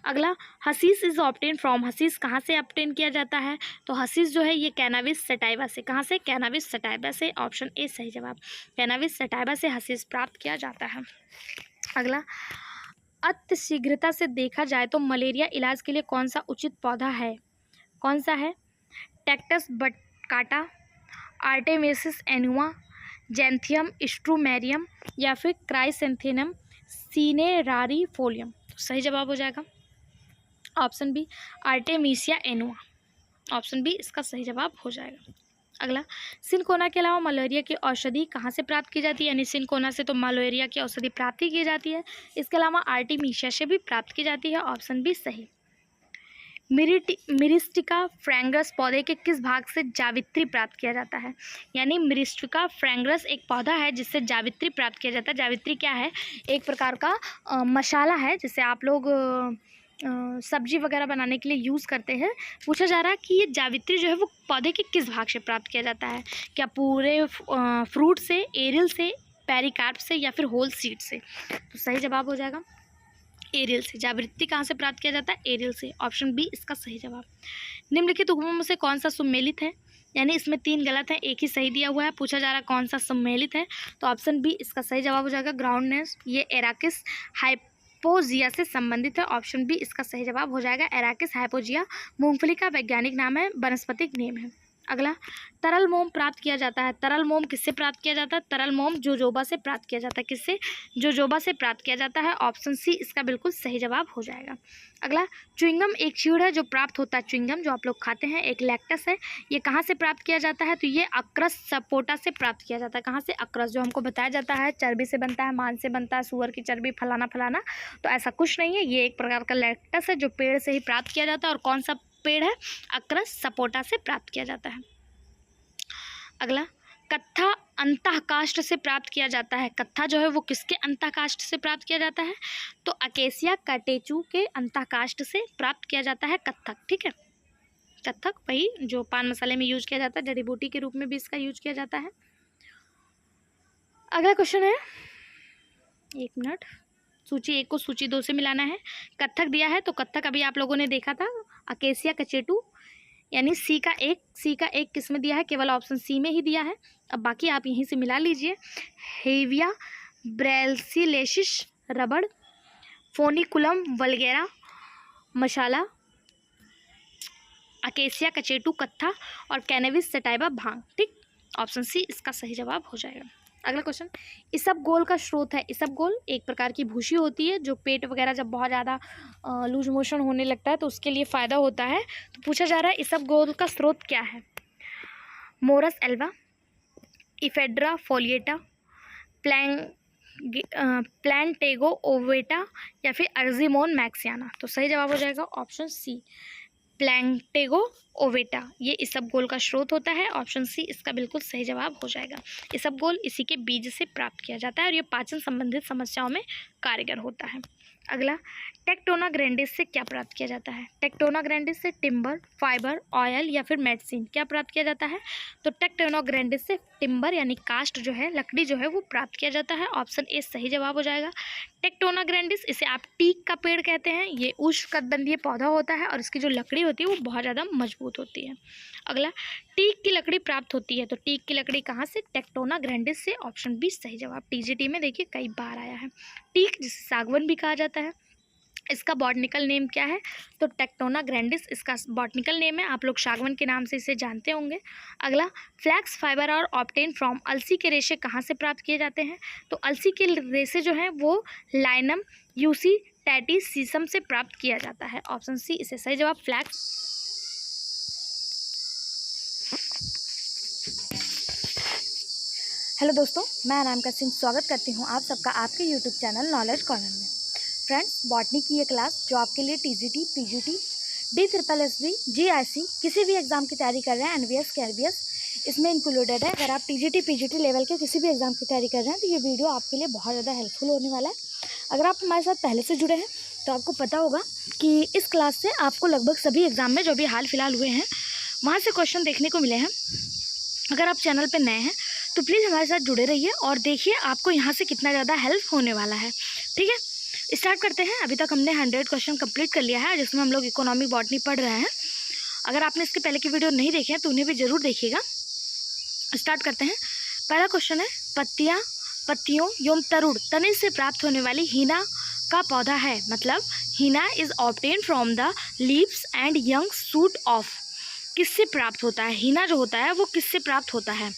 अगला, हसीस इज ऑब्टेन फ्रॉम, हसीस कहाँ से ऑब्टेन किया जाता है? तो हसीस जो है ये कैनाबिस सटाइवा से। कहाँ से? कैनाबिस सटाइवा से। ऑप्शन ए सही जवाब। कैनाबिस सटाइवा से हसीस प्राप्त किया जाता है। अगला, अति शीघ्रता से देखा जाए तो मलेरिया इलाज के लिए कौन सा उचित पौधा है? कौन सा है? टेक्टस बटकाटा, आर्टेमिसिस एनुआ, जैंथियम स्ट्रूमेरियम, या फिर क्राइसेंथेनम सीनेरारीफोलियम। सही जवाब हो जाएगा option B, Artemisia annua. Option B इसका सही जवाब हो जाएगा। अगला, सिनकोना के अलावा मलेरिया की औषधि कहाँ से प्राप्त की जाती है? यानी सिनकोना से तो मलेरिया की औषधि प्राप्त की जाती है। इसके अलावा आर्टिमिशिया से भी प्राप्त की जाती है। ऑप्शन बी सही। मिरिस्टिका फ्रैंगस पौधे के किस भाग से जावित्री प्राप्त किया जाता है? यानी मिरिस्टिका फ्रैंगस एक पौधा है जिससे जावित्री प्राप्त किया जाता है। जावित्री क्या है? एक प्रकार का मसाला है जिसे आप लोग सब्जी वगैरह बनाने के लिए यूज़ करते हैं। पूछा जा रहा है कि ये जावित्री जो है वो पौधे के किस भाग से प्राप्त किया जाता है? क्या पूरे फ्रूट से, एरियल से, पेरिकार्प से, या फिर होल सीड से? तो सही जवाब हो जाएगा एरियल से। जावित्री कहाँ से प्राप्त किया जाता है? एरियल से। ऑप्शन बी इसका सही जवाब। निम्नलिखित उगमों में से कौन सा सम्मिलित है? यानी इसमें 3 गलत है, एक ही सही दिया हुआ है। पूछा जा रहा है कौन सा सम्मिलित है, तो ऑप्शन बी इसका सही जवाब हो जाएगा ग्राउंडनेस। ये एराकिस हाइपोजिया से संबंधित है। ऑप्शन बी इसका सही जवाब हो जाएगा। एराकिस हाइपोजिया मूंगफली का वैज्ञानिक नाम है, वनस्पतिक नेम है। अगला, तरल मोम प्राप्त किया जाता है। तरल मोम किससे प्राप्त किया जाता है? तरल मोम जोजोबा से प्राप्त किया जाता है। किससे? जोजोबा से प्राप्त किया जाता है। ऑप्शन सी इसका बिल्कुल सही जवाब हो जाएगा। अगला, च्युइंगम एक चीड़ है जो प्राप्त होता है। च्युइंगम जो आप लोग खाते हैं एक लैक्टस है। ये कहाँ से प्राप्त किया जाता है? तो ये अक्रस सपोटा से प्राप्त किया जाता है। कहाँ से? अक्रस, जो हमको बताया जाता है चर्बी से बनता है, मांस से बनता है, सुअर की चर्बी, फलाना फलाना, तो ऐसा कुछ नहीं है। ये एक प्रकार का लैक्टस है जो पेड़ से ही प्राप्त किया जाता है। और कौन सा पेड़ है? अक्रस सपोटा से प्राप्त किया जाता है। अगला, कत्था अंतःकाष्ठ से प्राप्त किया जाता है। कत्था जो है वो किसके अंतःकाष्ठ से प्राप्त किया जाता है? तो अकेसिया काटेचू के अंतःकाष्ठ से प्राप्त किया जाता है कत्थक। ठीक है, कत्थक वही जो पान मसाले में यूज किया जाता है, जड़ी बूटी के रूप में भी इसका यूज किया जाता है। अगला क्वेश्चन है, 1 मिनट, सूची 1 को सूची 2 से मिलाना है। कत्थक दिया है तो कत्थक अभी आप लोगों ने देखा था, अकेसिया कचेटू, यानी सी का एक किस में दिया है? केवल ऑप्शन सी में ही दिया है। अब बाकी आप यहीं से मिला लीजिए। हेविया ब्रेसिलेसिस रबड़, फोनिकुलम वल्गेरा मसाला, अकेसिया कचेटू कत्था, और कैनबिस सटाइवा भांग। ठीक, ऑप्शन सी इसका सही जवाब हो जाएगा। अगला क्वेश्चन, इसबगोल का स्रोत है। इसबगोल एक प्रकार की भूसी होती है जो पेट वगैरह जब बहुत ज़्यादा लूज मोशन होने लगता है तो उसके लिए फ़ायदा होता है। तो पूछा जा रहा है इसबगोल का स्रोत क्या है। मोरस एल्वा, इफेड्रा फोलिएटा, प्लांटेगो ओवेटा या फिर अर्जिमोन मैक्सियाना। तो सही जवाब हो जाएगा ऑप्शन सी, प्लैंटेगो ओवेटा। ये इसबगोल का स्रोत होता है। ऑप्शन सी इसका बिल्कुल सही जवाब हो जाएगा। इसबगोल इसी के बीज से प्राप्त किया जाता है और ये पाचन संबंधित समस्याओं में कारगर होता है। अगला, टेक्टोना ग्रैंडिस से क्या प्राप्त किया जाता है। टेक्टोना ग्रैंडिस से टिम्बर, फाइबर, ऑयल या फिर मेडिसिन क्या प्राप्त किया जाता है। तो टेक्टोना ग्रैंडिस से टिम्बर यानी कास्ट जो है, लकड़ी जो है वो प्राप्त किया जाता है। ऑप्शन ए सही जवाब हो जाएगा। टेक्टोना ग्रैंडिस, इसे आप टीक का पेड़ कहते हैं। ये उष्णकटिबंधीय पौधा होता है और इसकी जो लकड़ी होती है वो बहुत ज़्यादा मजबूत होती है। अगला, टीक की लकड़ी प्राप्त होती है। तो टीक की लकड़ी कहाँ से, टेक्टोना ग्रैंडिस से। ऑप्शन बी सही जवाब। टीजीटी में देखिए कई बार आया है। टीक जिसे सागवन भी कहा जाता है, इसका बॉटनिकल नेम क्या है। तो टेक्टोना ग्रैंडिस इसका बॉटनिकल नेम है। आप लोग सागवन के नाम से इसे जानते होंगे। अगला, फ्लैक्स फाइबर और ऑब्टेन फ्रॉम, अलसी के रेशे कहाँ से प्राप्त किए जाते हैं। तो अलसी के रेशे जो हैं वो लाइनम यूसी टैटिस सीसम से प्राप्त किया जाता है। ऑप्शन सी इसे सही जवाब, फ्लैक्स। हेलो दोस्तों, मैं अनामिका सिंह स्वागत करती हूँ आप सबका आपके यूट्यूब चैनल नॉलेज कॉर्नर में। फ्रेंड्स, बॉटनी की ये क्लास जो आपके लिए टीजीटी, पीजीटी, DSSB, GIC किसी भी एग्ज़ाम की तैयारी कर रहे हैं, NVS, KLBS इसमें इंक्लूडेड है। अगर आप टीजीटी, पीजीटी लेवल के किसी भी एग्ज़ाम की तैयारी कर रहे हैं तो ये वीडियो आपके लिए बहुत ज़्यादा हेल्पफुल होने वाला है। अगर आप हमारे साथ पहले से जुड़े हैं तो आपको पता होगा कि इस क्लास से आपको लगभग सभी एग्ज़ाम में जो भी हाल फिलहाल हुए हैं वहाँ से क्वेश्चन देखने को मिले हैं। अगर आप चैनल पर नए हैं तो प्लीज़ हमारे साथ जुड़े रहिए और देखिए आपको यहाँ से कितना ज़्यादा हेल्प होने वाला है। ठीक है, स्टार्ट करते हैं। अभी तक हमने 100 क्वेश्चन कंप्लीट कर लिया है जिसमें हम लोग इकोनॉमिक बॉटनी पढ़ रहे हैं। अगर आपने इसके पहले की वीडियो नहीं देखे हैं तो उन्हें भी ज़रूर देखिएगा। स्टार्ट करते हैं। पहला क्वेश्चन है, पत्तियों एवं तरुण तने से प्राप्त होने वाली हीना का पौधा है। मतलब henna is obtain from the leaves and young shoot of. किससे प्राप्त होता है, हीना जो होता है वो किससे प्राप्त होता है।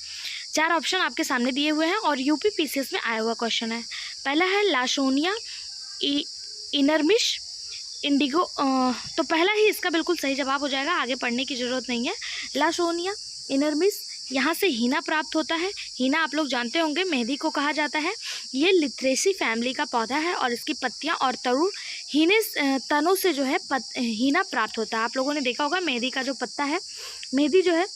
4 ऑप्शन आपके सामने दिए हुए हैं और यूपी पीसीएस में आया हुआ क्वेश्चन है। पहला है लासोनिया इनरमिश इंडिगो। तो पहला ही इसका बिल्कुल सही जवाब हो जाएगा, आगे पढ़ने की ज़रूरत नहीं है। लासोनिया इनरमिश, यहाँ से हीना प्राप्त होता है। हीना आप लोग जानते होंगे मेहंदी को कहा जाता है। ये लिथरेसी फैमिली का पौधा है और इसकी पत्तियाँ और तरुण तनों से जो है हीना प्राप्त होता है। आप लोगों ने देखा होगा मेहंदी का जो पत्ता है, मेहंदी जो है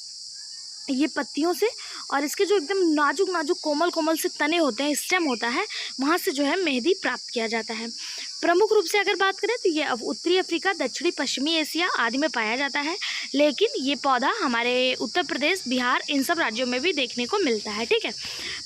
ये पत्तियों से, और इसके जो एकदम नाजुक नाजुक कोमल कोमल से तने होते हैं, स्टेम होता है, वहाँ से जो है मेहंदी प्राप्त किया जाता है। प्रमुख रूप से अगर बात करें तो ये अब उत्तरी अफ्रीका, दक्षिणी पश्चिमी एशिया आदि में पाया जाता है, लेकिन ये पौधा हमारे उत्तर प्रदेश, बिहार इन सब राज्यों में भी देखने को मिलता है। ठीक है,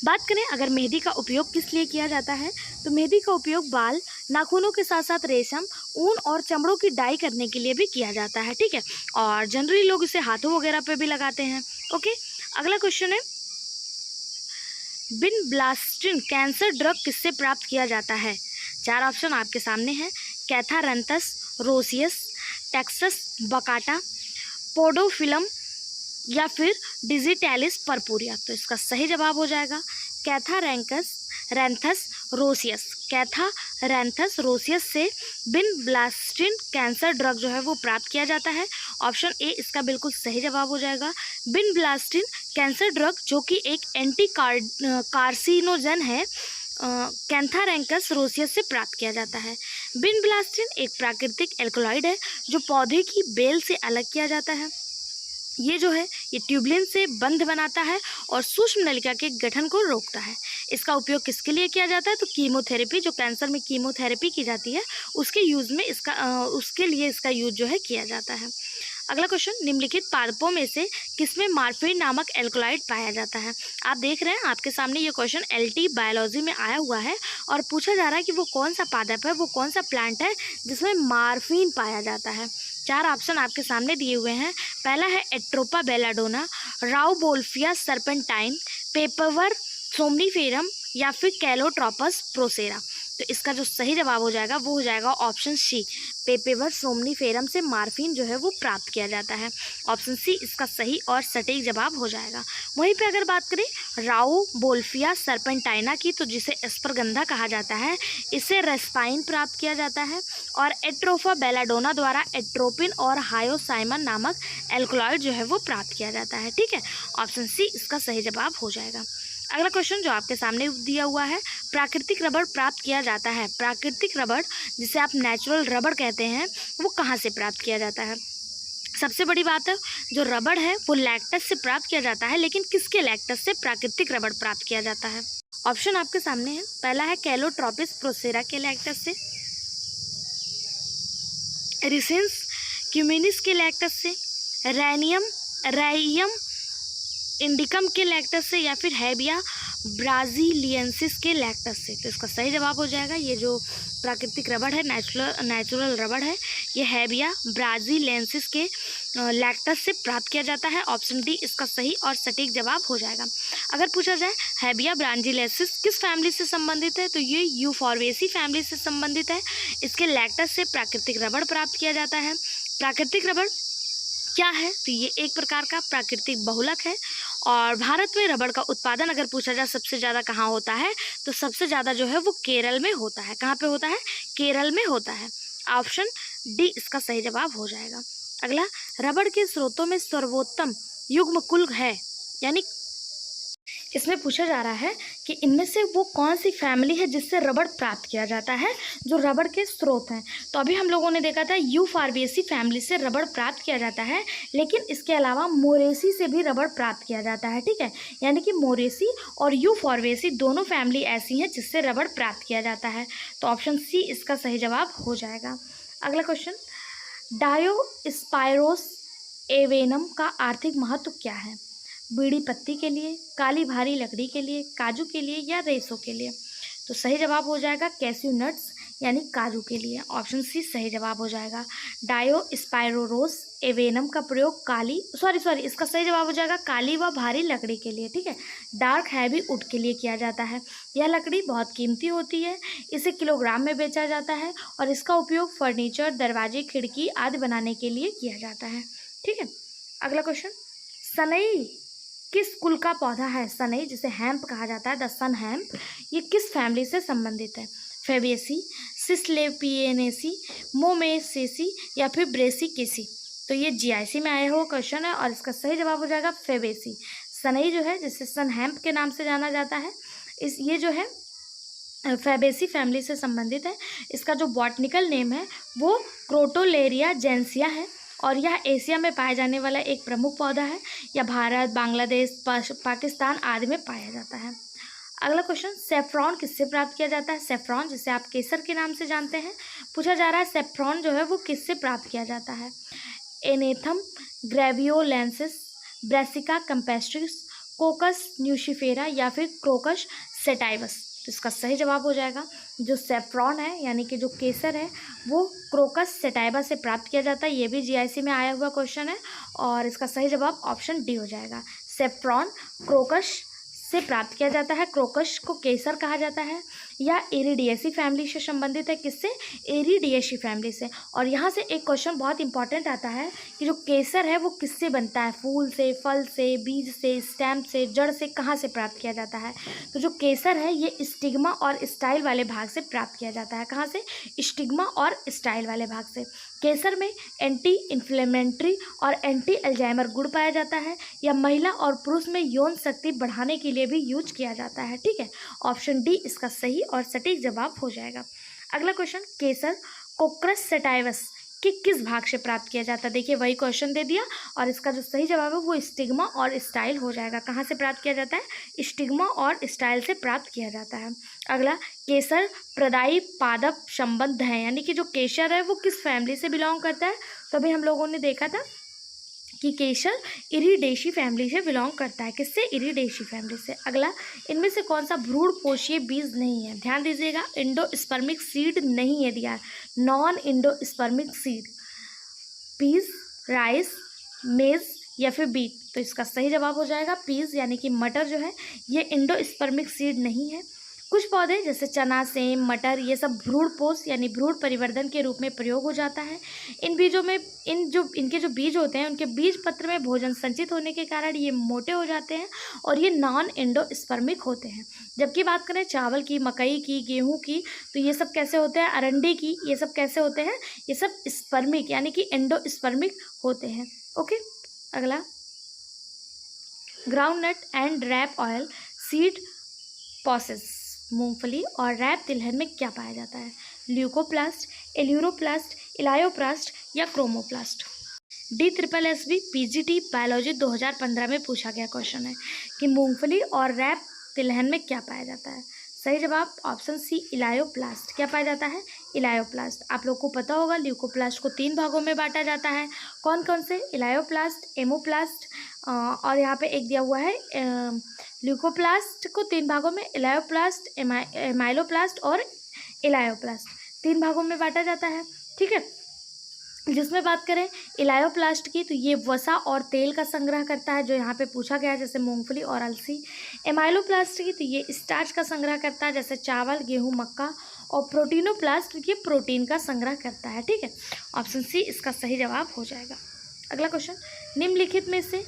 बात करें अगर मेहंदी का उपयोग किस लिए किया जाता है तो मेहंदी का उपयोग बाल, नाखूनों के साथ साथ रेशम, ऊन और चमड़ों की डाई करने के लिए भी किया जाता है। ठीक है, और जनरली लोग इसे हाथों वगैरह पे भी लगाते हैं। ओके, अगला क्वेश्चन है, विनब्लास्टिन कैंसर ड्रग किससे प्राप्त किया जाता है। 4 ऑप्शन आपके सामने हैं, कैथारंथस रोसियस, टेक्सस बकाटा, पोडोफिलम या फिर डिजिटैलिस पर्पुरिया। तो इसका सही जवाब हो जाएगा कैथारैंथस रोसियस। कैथारैंथस रोसियस से विनब्लास्टिन कैंसर ड्रग जो है वो प्राप्त किया जाता है। ऑप्शन ए इसका बिल्कुल सही जवाब हो जाएगा। विनब्लास्टिन कैंसर ड्रग जो कि एक एंटी कार्सिनोजन है, कैथारैंथस रोसियस से प्राप्त किया जाता है। विनब्लास्टिन एक प्राकृतिक एल्कलॉइड है जो पौधे की बेल से अलग किया जाता है। ये जो है ये ट्यूबलिन से बंध बनाता है और सूक्ष्म नलिका के गठन को रोकता है। इसका उपयोग किसके लिए किया जाता है तो कीमोथेरेपी, जो कैंसर में कीमोथेरेपी की जाती है उसके यूज़ में उसके लिए इसका यूज जो है किया जाता है। अगला क्वेश्चन, निम्नलिखित पादपों में से किसमें मार्फिन नामक एल्कलॉइड पाया जाता है। आप देख रहे हैं आपके सामने ये क्वेश्चन LT बायोलॉजी में आया हुआ है और पूछा जा रहा है कि वो कौन सा पादप है, वो कौन सा प्लांट है जिसमें मार्फिन पाया जाता है। 4 ऑप्शन आपके सामने दिए हुए हैं। पहला है एट्रोपा बेलाडोना, राउबोल्फिया सर्पेंटाइन, पेपरवर सोमनीफेरम या फिर कैलोट्रोपस प्रोसेरा। तो तो इसका जो सही जवाब हो जाएगा वो हो जाएगा ऑप्शन सी, पेपेवर सोमनीफेरम से मार्फिन जो है वो प्राप्त किया जाता है। ऑप्शन सी इसका सही और सटीक जवाब हो जाएगा। वहीं पे अगर बात करें राउबोल्फिया सर्पेंटाइना की, तो जिसे एस्परगंधा कहा जाता है, इससे रेस्पाइन प्राप्त किया जाता है। और एट्रोफा बेलाडोना द्वारा एट्रोपिन और हायोसाइमन नामक एल्कलॉइड जो है वो प्राप्त किया जाता है। ठीक है, ऑप्शन सी इसका सही जवाब हो जाएगा। अगला क्वेश्चन जो आपके सामने दिया हुआ है, प्राकृतिक रबड़ प्राप्त किया जाता है। प्राकृतिक रबड़ जिसे आप नेचुरल रबड़ कहते हैं, वो कहाँ से प्राप्त किया जाता है? सबसे बड़ी बात है, जो रबड़ है वो लैक्टस से प्राप्त किया जाता है, लेकिन किसके लैक्टस से प्राकृतिक रबड़ प्राप्त किया जाता है? ऑप्शन आपके सामने है। पहला है कैलोट्रोपिस प्रोसेरा के लैक्टस से, रिसेंस क्यूमिनिस के लैक्टस से, राइयम इंडिकम के लैक्टस से, या फिर हैबिया ब्राजीलियंसिस के लैक्टस से। तो इसका सही जवाब हो जाएगा, ये जो प्राकृतिक रबड़ है, नेचुरल रबड़ है, ये हैबिया ब्राजीलियंसिस के लैक्टस से प्राप्त किया जाता है। ऑप्शन डी इसका सही और सटीक जवाब हो जाएगा। अगर पूछा जाए हैबिया ब्राजीलियंसिस किस फैमिली से संबंधित है, तो ये यूफॉर्बिएसी फैमिली से संबंधित है। इसके लैक्टस से प्राकृतिक रबड़ प्राप्त किया जाता है। प्राकृतिक रबड़ क्या है, तो ये एक प्रकार का प्राकृतिक बहुलक है। और भारत में रबड़ का उत्पादन अगर पूछा जाए सबसे ज़्यादा कहाँ होता है, तो सबसे ज़्यादा जो है वो केरल में होता है। कहाँ पे होता है? केरल में होता है। ऑप्शन डी इसका सही जवाब हो जाएगा। अगला, रबड़ के स्रोतों में सर्वोत्तम युग्म कुल है, यानी इसमें पूछा जा रहा है कि इनमें से वो कौन सी फैमिली है जिससे रबड़ प्राप्त किया जाता है, जो रबड़ के स्रोत हैं। तो अभी हम लोगों ने देखा था यूफॉर्बिएसी फैमिली से रबड़ प्राप्त किया जाता है, लेकिन इसके अलावा मोरेसी से भी रबड़ प्राप्त किया जाता है। ठीक है, यानी कि मोरेसी और यूफॉर्बिएसी दोनों फैमिली ऐसी हैं जिससे रबड़ प्राप्त किया जाता है। तो ऑप्शन सी इसका सही जवाब हो जाएगा। अगला क्वेश्चन, डायोस्पाइरोस एवेनम का आर्थिक महत्व क्या है? बीड़ी पत्ती के लिए, काली भारी लकड़ी के लिए, काजू के लिए, या रेशों के लिए? तो सही जवाब हो जाएगा कैस्यू नट्स यानी काजू के लिए। ऑप्शन सी सही जवाब हो जाएगा। डायोस्पाइरोस एवेनम का प्रयोग इसका सही जवाब हो जाएगा काली व भारी लकड़ी के लिए। ठीक है, डार्क हैवी वुड के लिए किया जाता है। यह लकड़ी बहुत कीमती होती है, इसे किलोग्राम में बेचा जाता है और इसका उपयोग फर्नीचर, दरवाजे, खिड़की आदि बनाने के लिए किया जाता है। ठीक है, अगला क्वेश्चन, सनई किस कुल का पौधा है? सनई जिसे हैम्प कहा जाता है, द सन हैम्प, ये किस फैमिली से संबंधित है? फेबेसी, सिस्लेपियनेसी, मोमेसेसी, या फिर ब्रेसिकेसी? तो ये जीआईसी में आया हुआ क्वेश्चन है और इसका सही जवाब हो जाएगा फेबेसी। सनई जो है जिसे सन हैम्प के नाम से जाना जाता है, ये जो है फेबेसी फैमिली से संबंधित है। इसका जो बॉटनिकल नेम है वो क्रोटोलेरिया जेंसिया है और यह एशिया में पाया जाने वाला एक प्रमुख पौधा है। यह भारत, बांग्लादेश, पाकिस्तान आदि में पाया जाता है। अगला क्वेश्चन, सेफ्रॉन किससे प्राप्त किया जाता है? सेफ्रॉन जिसे आप केसर के नाम से जानते हैं, पूछा जा रहा है सेफ्रॉन जो है वो किससे प्राप्त किया जाता है? एनेथम ग्रेवियोलेंसिस, ब्रेसिका कैम्पेस्ट्रिस, कोकस न्यूशिफेरा, या फिर क्रोकस सेटाइवस? तो इसका सही जवाब हो जाएगा जो सेफ्रॉन है यानी कि जो केसर है वो क्रोकस सेटाइवा से प्राप्त किया जाता है। ये भी जीआईसी में आया हुआ क्वेश्चन है और इसका सही जवाब ऑप्शन डी हो जाएगा। सेफ्रॉन क्रोकस से प्राप्त किया जाता है। क्रोकस को केसर कहा जाता है। यह एरिडिएसी फैमिली से संबंधित है। किससे? एरिडिएसी फैमिली से। और यहाँ से एक क्वेश्चन बहुत इंपॉर्टेंट आता है कि जो केसर है वो किससे बनता है? फूल से, फल से, बीज से, स्टेम से, जड़ से, कहाँ से प्राप्त किया जाता है? तो जो केसर है ये स्टिग्मा और स्टाइल वाले भाग से प्राप्त किया जाता है। कहाँ से? स्टिग्मा और स्टाइल वाले भाग से। केसर में एंटी इन्फ्लेमेटरी और एंटी अल्जाइमर गुण पाया जाता है। यह महिला और पुरुष में यौन शक्ति बढ़ाने के लिए भी यूज किया जाता है। ठीक है, ऑप्शन डी इसका सही और सटीक जवाब हो जाएगा। अगला क्वेश्चन, केसर कोक्रस सेटाइवस के किस भाग से प्राप्त किया जाता है? देखिए वही क्वेश्चन दे दिया और इसका जो सही जवाब है वो स्टिग्मा और स्टाइल हो जाएगा। कहाँ से प्राप्त किया जाता है? स्टिग्मा और स्टाइल से प्राप्त किया जाता है। अगला, केसर प्रदायी पादप संबद्ध है, यानी कि जो केसर है वो किस फैमिली से बिलोंग करता है? तो अभी हम लोगों ने देखा था कि केसर इरिडेशी फैमिली से बिलोंग करता है। किससे? इरिडेशी फैमिली से। अगला, इनमें से कौन सा भ्रूण पोषीय बीज नहीं है? ध्यान दीजिएगा, इंडोस्पर्मिक सीड नहीं है दिया, non endospermic seed, peas, rice, maize या फिर बीट? तो इसका सही जवाब हो जाएगा पीस, यानी कि मटर जो है ये इंडोस्पर्मिक सीड नहीं है। कुछ पौधे जैसे चना, सेम, मटर, ये सब भ्रूणपोष यानी भ्रूण परिवर्धन के रूप में प्रयोग हो जाता है। इन बीजों में इनके जो बीज होते हैं उनके बीज पत्र में भोजन संचित होने के कारण ये मोटे हो जाते हैं और ये नॉन एंडोस्पर्मिक होते हैं। जबकि बात करें चावल की, मकई की, गेहूं की, तो ये सब कैसे होते हैं, अरंडी की, ये सब कैसे होते हैं, ये सब स्पर्मिक यानी कि एंडोस्पर्मिक होते हैं। ओके, अगला, groundnut and rape oil seed possess, मूंगफली और रैप तिलहन में क्या पाया जाता है, ल्यूकोप्लास्ट, एल्यूरोप्लास्ट, इलायोप्लास्ट या क्रोमोप्लास्ट। DSSB PGT बायोलॉजी 2015 में पूछा गया क्वेश्चन है कि मूंगफली और रैप तिलहन में क्या पाया जाता है। सही जवाब ऑप्शन सी, इलायोप्लास्ट। क्या पाया जाता है, इलायोप्लास्ट। आप लोग को पता होगा ल्यूकोप्लास्ट को 3 भागों में बांटा जाता है। कौन कौन से, इलायोप्लास्ट, एमोप्लास्ट और यहाँ पे एक दिया हुआ है ल्यूकोप्लास्ट को 3 भागों में, इलायोप्लास्ट, एमाइलोप्लास्ट और इलायोप्लास्ट 3 भागों में बांटा जाता है। ठीक है, जिसमें बात करें इलायोप्लास्ट की तो ये वसा और तेल का संग्रह करता है, जो यहाँ पे पूछा गया है, जैसे मूंगफली और अलसी। एमाइलोप्लास्ट की तो ये स्टार्च का संग्रह करता है, जैसे चावल, गेहूं, मक्का। और प्रोटीनोप्लास्ट ये प्रोटीन का संग्रह करता है। ठीक है, ऑप्शन सी इसका सही जवाब हो जाएगा। अगला क्वेश्चन, निम्नलिखित में से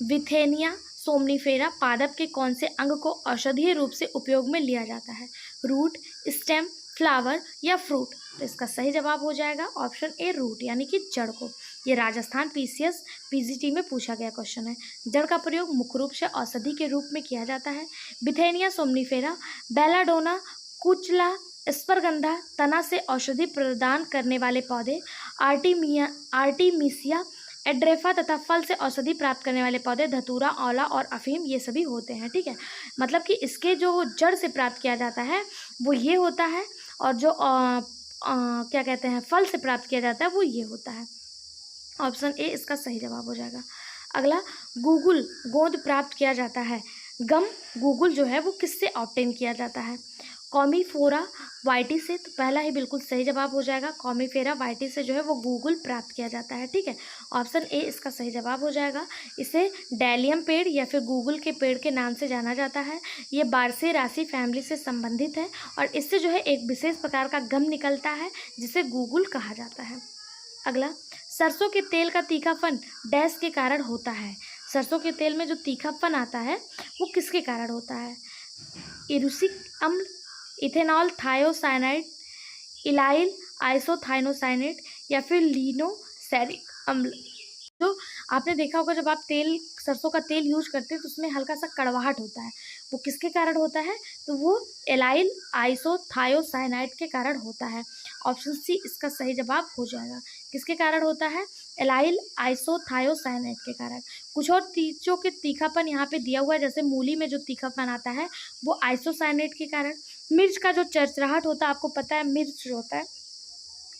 विथेनिया सोमनीफेरा पादप के कौन से अंग को औषधीय रूप से उपयोग में लिया जाता है, रूट, स्टेम, फ्लावर या फ्रूट। तो इसका सही जवाब हो जाएगा ऑप्शन ए, रूट यानी कि जड़ को। ये राजस्थान PCS PGT में पूछा गया क्वेश्चन है। जड़ का प्रयोग मुख्य रूप से औषधि के रूप में किया जाता है। बिथेनिया सोमनीफेरा, बेलाडोना, कुचला, स्पर्गंधा तना से औषधि प्रदान करने वाले पौधे, आर्टिमिसिया एड्रेफा तथा फल से औषधि प्राप्त करने वाले पौधे, धतूरा, औला और अफीम, ये सभी होते हैं। ठीक है, मतलब कि इसके जो जड़ से प्राप्त किया जाता है वो ये होता है, और जो क्या कहते हैं फल से प्राप्त किया जाता है वो ये होता है। ऑप्शन ए इसका सही जवाब हो जाएगा। अगला, गूगल गोंद प्राप्त किया जाता है, गम गूगल जो है वो किससे ऑब्टेन किया जाता है, कॉमीफोरा वाइटी से। तो पहला ही बिल्कुल सही जवाब हो जाएगा, कॉमीफेरा वाइटी से जो है वो गूगल प्राप्त किया जाता है। ठीक है, ऑप्शन ए इसका सही जवाब हो जाएगा। इसे डैलियम पेड़ या फिर गूगल के पेड़ के नाम से जाना जाता है। ये बारसेरासी फैमिली से संबंधित है और इससे जो है एक विशेष प्रकार का गम निकलता है जिसे गूगल कहा जाता है। अगला, सरसों के तेल का तीखापन डैश के कारण होता है। सरसों के तेल में जो तीखापन आता है वो किसके कारण होता है, इरुसिक अम्ल, इथेनॉल थायोसाइनाइड, इलाइल आइसोथाइनोसाइनेट या फिर लिनोसैरिक अम्ल। तो आपने देखा होगा जब आप सरसों का तेल यूज करते हैं तो उसमें हल्का सा कड़वाहट होता है, वो किसके कारण होता है, तो वो एलाइल आइसोथायोसाइनाइड के कारण होता है। ऑप्शन सी इसका सही जवाब हो जाएगा। किसके कारण होता है, एलाइल आइसोथायोसाइनाइड के कारण। कुछ और चीज़ों के तीखापन यहाँ पे दिया हुआ है, जैसे मूली में जो तीखापन आता है वो आइसोसाइनेट के कारण। मिर्च का जो चरचराहट होता है, आपको पता है मिर्च जो होता है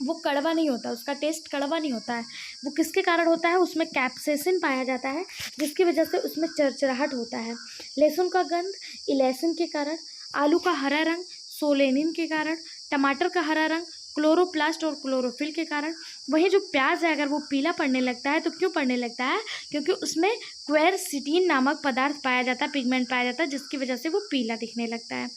वो कड़वा नहीं होता, उसका टेस्ट कड़वा नहीं होता है, वो किसके कारण होता है, उसमें कैप्सेसिन पाया जाता है जिसकी वजह से उसमें चरचराहट होता है। लहसुन का गंध इलेसिन के कारण, आलू का हरा रंग सोलेनिन के कारण, टमाटर का हरा रंग क्लोरोप्लास्ट और क्लोरोफिल के कारण। वहीं जो प्याज है अगर वो पीला पड़ने लगता है तो क्यों पड़ने लगता है, क्योंकि उसमें क्वेरसिटीन नामक पदार्थ पाया जाता है, पिगमेंट पाया जाता है जिसकी वजह से वो पीला दिखने लगता है।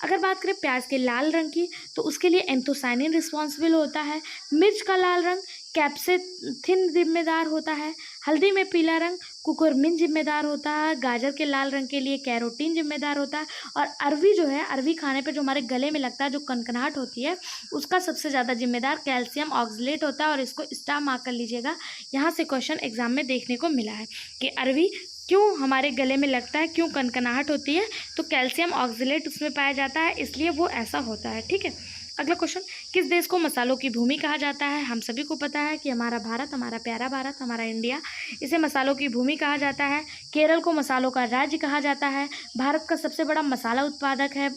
अगर बात करें प्याज के लाल रंग की तो उसके लिए एंथोसाइनिन रिस्पॉन्सिबल होता है। मिर्च का लाल रंग कैप्सेथिन जिम्मेदार होता है। हल्दी में पीला रंग कुकुरमिन जिम्मेदार होता है। गाजर के लाल रंग के लिए कैरोटीन जिम्मेदार होता है। और अरवी जो है, अरवी खाने पे जो हमारे गले में लगता है, जो कनकनाहट होती है, उसका सबसे ज़्यादा जिम्मेदार कैल्शियम ऑक्सलेट होता है। और इसको स्टार मार्क कर लीजिएगा, यहाँ से क्वेश्चन एग्जाम में देखने को मिला है कि अरवी क्यों हमारे गले में लगता है, क्यों कनकनाहट होती है, तो कैल्शियम ऑक्सलेट उसमें पाया जाता है, इसलिए वो ऐसा होता है। ठीक है, अगला क्वेश्चन, किस देश को मसालों की भूमि कहा जाता है। हम सभी को पता है कि हमारा भारत, हमारा प्यारा भारत, हमारा इंडिया, इसे मसालों की भूमि कहा जाता है। केरल को मसालों का राज्य कहा जाता है। भारत का सबसे बड़ा मसाला उत्पादक है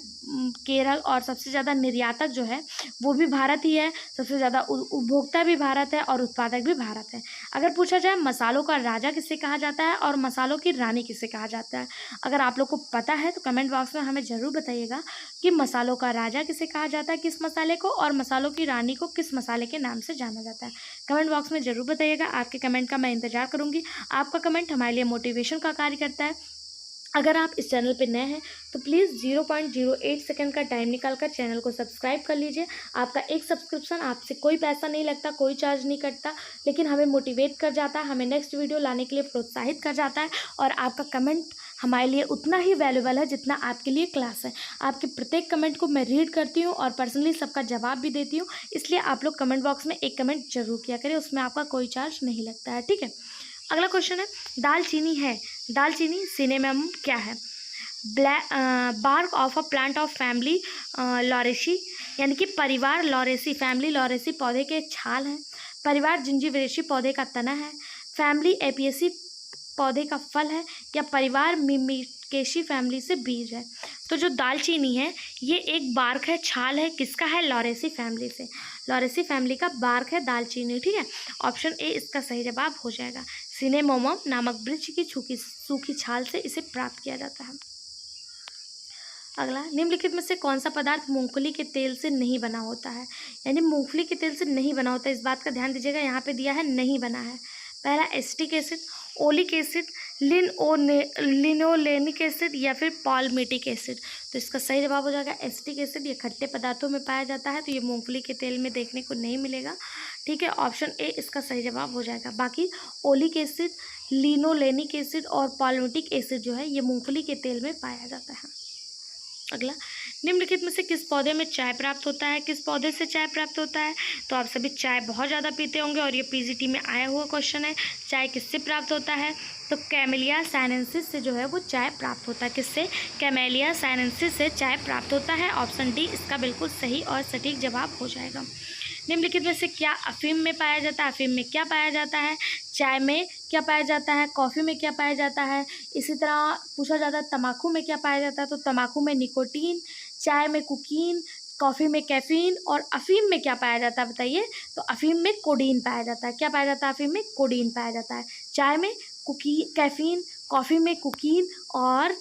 केरल, और सबसे ज़्यादा निर्यातक जो है वो भी भारत ही है। सबसे ज़्यादा उपभोक्ता भी भारत है और उत्पादक भी भारत है। अगर पूछा जाए मसालों का राजा किसे कहा जाता है और मसालों की रानी किसे कहा जाता है, अगर आप लोग को पता है तो कमेंट बॉक्स में हमें ज़रूर बताइएगा कि मसालों का राजा किसे कहा जाता है, किस मसाले को, और मसालों की रानी को किस मसाले के नाम से जाना जाता है। कमेंट बॉक्स में ज़रूर बताइएगा, आपके कमेंट का मैं इंतज़ार करूँगी। आपका कमेंट हमारे लिए मोटिवेशन का कार्य करता है। अगर आप इस चैनल पे नए हैं तो प्लीज़ 0.08 सेकंड का टाइम निकालकर चैनल को सब्सक्राइब कर लीजिए। आपका एक सब्सक्रिप्शन आपसे कोई पैसा नहीं लगता, कोई चार्ज नहीं कटता, लेकिन हमें मोटिवेट कर जाता है, हमें नेक्स्ट वीडियो लाने के लिए प्रोत्साहित कर जाता है। और आपका कमेंट हमारे लिए उतना ही वैल्यूबल है जितना आपके लिए क्लास है। आपके प्रत्येक कमेंट को मैं रीड करती हूँ और पर्सनली सबका जवाब भी देती हूँ, इसलिए आप लोग कमेंट बॉक्स में एक कमेंट जरूर किया करें, उसमें आपका कोई चार्ज नहीं लगता है, ठीक है। अगला क्वेश्चन है, दालचीनी है, दालचीनी सिनेमम क्या है? Bark of a plant of family lauraceae, यानी कि परिवार लॉरेसी, फैमिली लॉरेसी पौधे के छाल हैं। परिवार जिंजीबरेसी पौधे का तना है। फैमिली एपियसी पौधे का फल है। या परिवार मिमिकेशी फैमिली से बीज है। तो जो दालचीनी है ये एक बार्क है, छाल है, किसका है? लॉरेसी फैमिली से। लॉरेसी फैमिली का बार्क है दालचीनी, ठीक है। ऑप्शन ए इसका सही जवाब हो जाएगा। सिनेमोमम नामक वृक्ष की सूखी छाल से इसे प्राप्त किया जाता है। अगला, निम्नलिखित में से कौन सा पदार्थ मूंगफली के तेल से नहीं बना होता है? यानी मूंगफली के तेल से नहीं बना होता है, इस बात का ध्यान दीजिएगा, यहाँ पे दिया है नहीं बना है। पहला acetic acid, oleic acid, linolenic acid या फिर पाल्मिटिक एसिड। तो इसका सही जवाब हो जाएगा एसिटिक एसिड। ये खट्टे पदार्थों में पाया जाता है, तो ये मूंगफली के तेल में देखने को नहीं मिलेगा, ठीक है। ऑप्शन ए इसका सही जवाब हो जाएगा। बाकी ओलिक एसिड, लिनोलेनिक एसिड और पाल्मिटिक एसिड जो है ये मूंगफली के तेल में पाया जाता है। अगला, निम्नलिखित में से किस पौधे में चाय प्राप्त होता है? किस पौधे से चाय प्राप्त होता है? तो आप सभी चाय बहुत ज़्यादा पीते होंगे और ये पीजीटी में आया हुआ क्वेश्चन है। चाय किससे प्राप्त होता है? तो कैमेलिया साइनेंसिस से जो है वो चाय प्राप्त होता है। किससे? कैमेलिया साइनेंसिस से चाय प्राप्त होता है। ऑप्शन डी इसका बिल्कुल सही और सटीक जवाब हो जाएगा। निम्नलिखित में से क्या अफीम में पाया जाता है? अफीम में क्या पाया जाता है? चाय में क्या पाया जाता है? कॉफ़ी में क्या पाया जाता है? इसी तरह पूछा जाता है तम्बाकू में क्या पाया जाता है? तो तम्बाकू में निकोटीन, चाय में कुकीन, कॉफ़ी में कैफीन और अफीम में क्या पाया जाता है बताइए? तो अफीम में कोडीन पाया जाता है। क्या पाया जाता है? अफीम में कोडीन पाया जाता है। चाय में कैफीन, कॉफ़ी में कुकीन और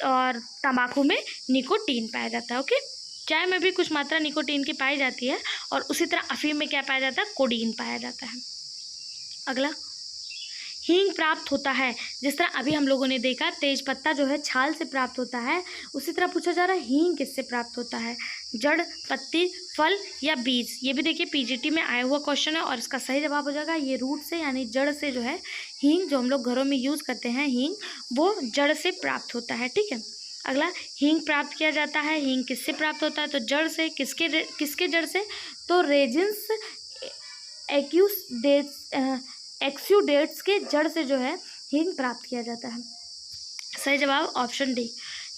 और तम्बाकू में निकोटीन पाया जाता है। ओके, चाय में भी कुछ मात्रा निकोटीन की पाई जाती है और उसी तरह अफीम में क्या पाया जाता है? कोडीन पाया जाता है। अगला, हींग प्राप्त होता है, जिस तरह अभी हम लोगों ने देखा तेज पत्ता जो है छाल से प्राप्त होता है, उसी तरह पूछा जा रहा है हींग किससे प्राप्त होता है? जड़, पत्ती, फल या बीज? ये भी देखिए पीजीटी में आया हुआ क्वेश्चन है और इसका सही जवाब हो जाएगा ये रूट से, यानी जड़ से जो है हींग जो हम लोग घरों में यूज़ करते हैं हींग, वो जड़ से प्राप्त होता है, ठीक है। अगला, हींग प्राप्त किया जाता है, हींग किससे प्राप्त होता है? तो जड़ से। किसके जड़ से? तो रेजिन्स एक्स्यूडेट्स के जड़ से जो है हींग प्राप्त किया जाता है। सही जवाब ऑप्शन डी।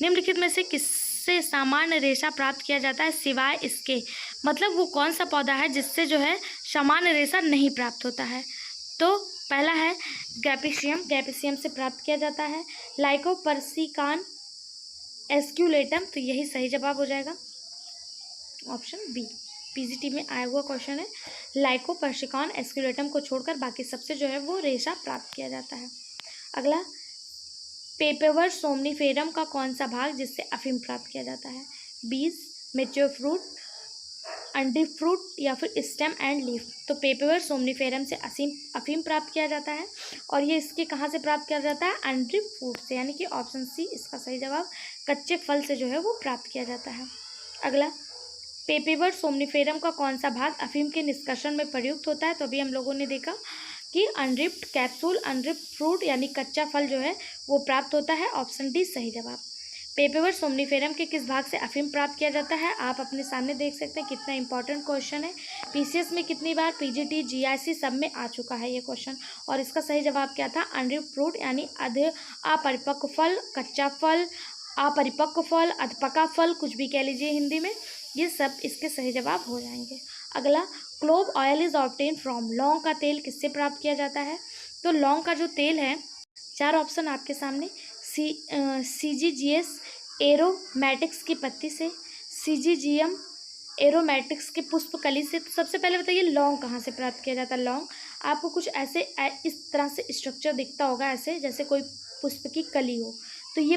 निम्नलिखित में से किससे सामान्य रेशा प्राप्त किया जाता है सिवाय इसके? मतलब वो कौन सा पौधा है जिससे जो है सामान्य रेशा नहीं प्राप्त होता है? तो पहला है गैपिसियम से प्राप्त किया जाता है। लाइकोपर्सिकान एस्क्यूलेटम, तो यही सही जवाब हो जाएगा ऑप्शन बी। पीजीटी में आया हुआ क्वेश्चन है। लाइकोपर्सिकान एस्क्यूलेटम को छोड़कर बाकी सबसे जो है वो रेशा प्राप्त किया जाता है। अगला, पेपेवर सोमनीफेरम का कौन सा भाग जिससे अफीम प्राप्त किया जाता है? बीज, मेच्योर फ्रूट, अंडी फ्रूट या फिर स्टेम एंड लीफ? तो पेपेवर सोमनीफेरम से अफीम प्राप्त किया जाता है और ये इसके कहाँ से प्राप्त किया जाता है? अंडी फ्रूट से, यानी कि ऑप्शन सी इसका सही जवाब। कच्चे फल से जो है वो प्राप्त किया जाता है। अगला, पेपेवर सोमनीफेरम का कौन सा भाग अफीम के निष्कर्षण में प्रयुक्त होता है? तो अभी हम लोगों ने देखा कि अनरिप्ड कैप्सूल, अनरिप्ड फ्रूट यानी कच्चा फल जो है वो प्राप्त होता है। ऑप्शन डी सही जवाब। पेपेवर सोमनीफेरम के किस भाग से अफीम प्राप्त किया जाता है? आप अपने सामने देख सकते हैं कितना इंपॉर्टेंट क्वेश्चन है। पीसीएस में कितनी बार, पीजीटी, जीआईसी सब में आ चुका है ये क्वेश्चन। और इसका सही जवाब क्या था? अनरिप्ड फ्रूट यानी अपरिपक्व फल, कच्चा फल, अपरिपक्व फल, अधपका फल, कुछ भी कह लीजिए हिंदी में, ये सब इसके सही जवाब हो जाएंगे। अगला, clove oil is obtain from, लौंग का तेल किससे प्राप्त किया जाता है? तो लौंग का जो तेल है, चार ऑप्शन आपके सामने, सीजीजीएस एरोमेटिक्स की पत्ती से, सीजीजीएम एरोमेटिक्स के पुष्प कली से। तो सबसे पहले बताइए लौंग कहाँ से प्राप्त किया जाता है? लौंग आपको कुछ ऐसे इस तरह से स्ट्रक्चर दिखता होगा, ऐसे जैसे कोई पुष्प की कली हो, तो ये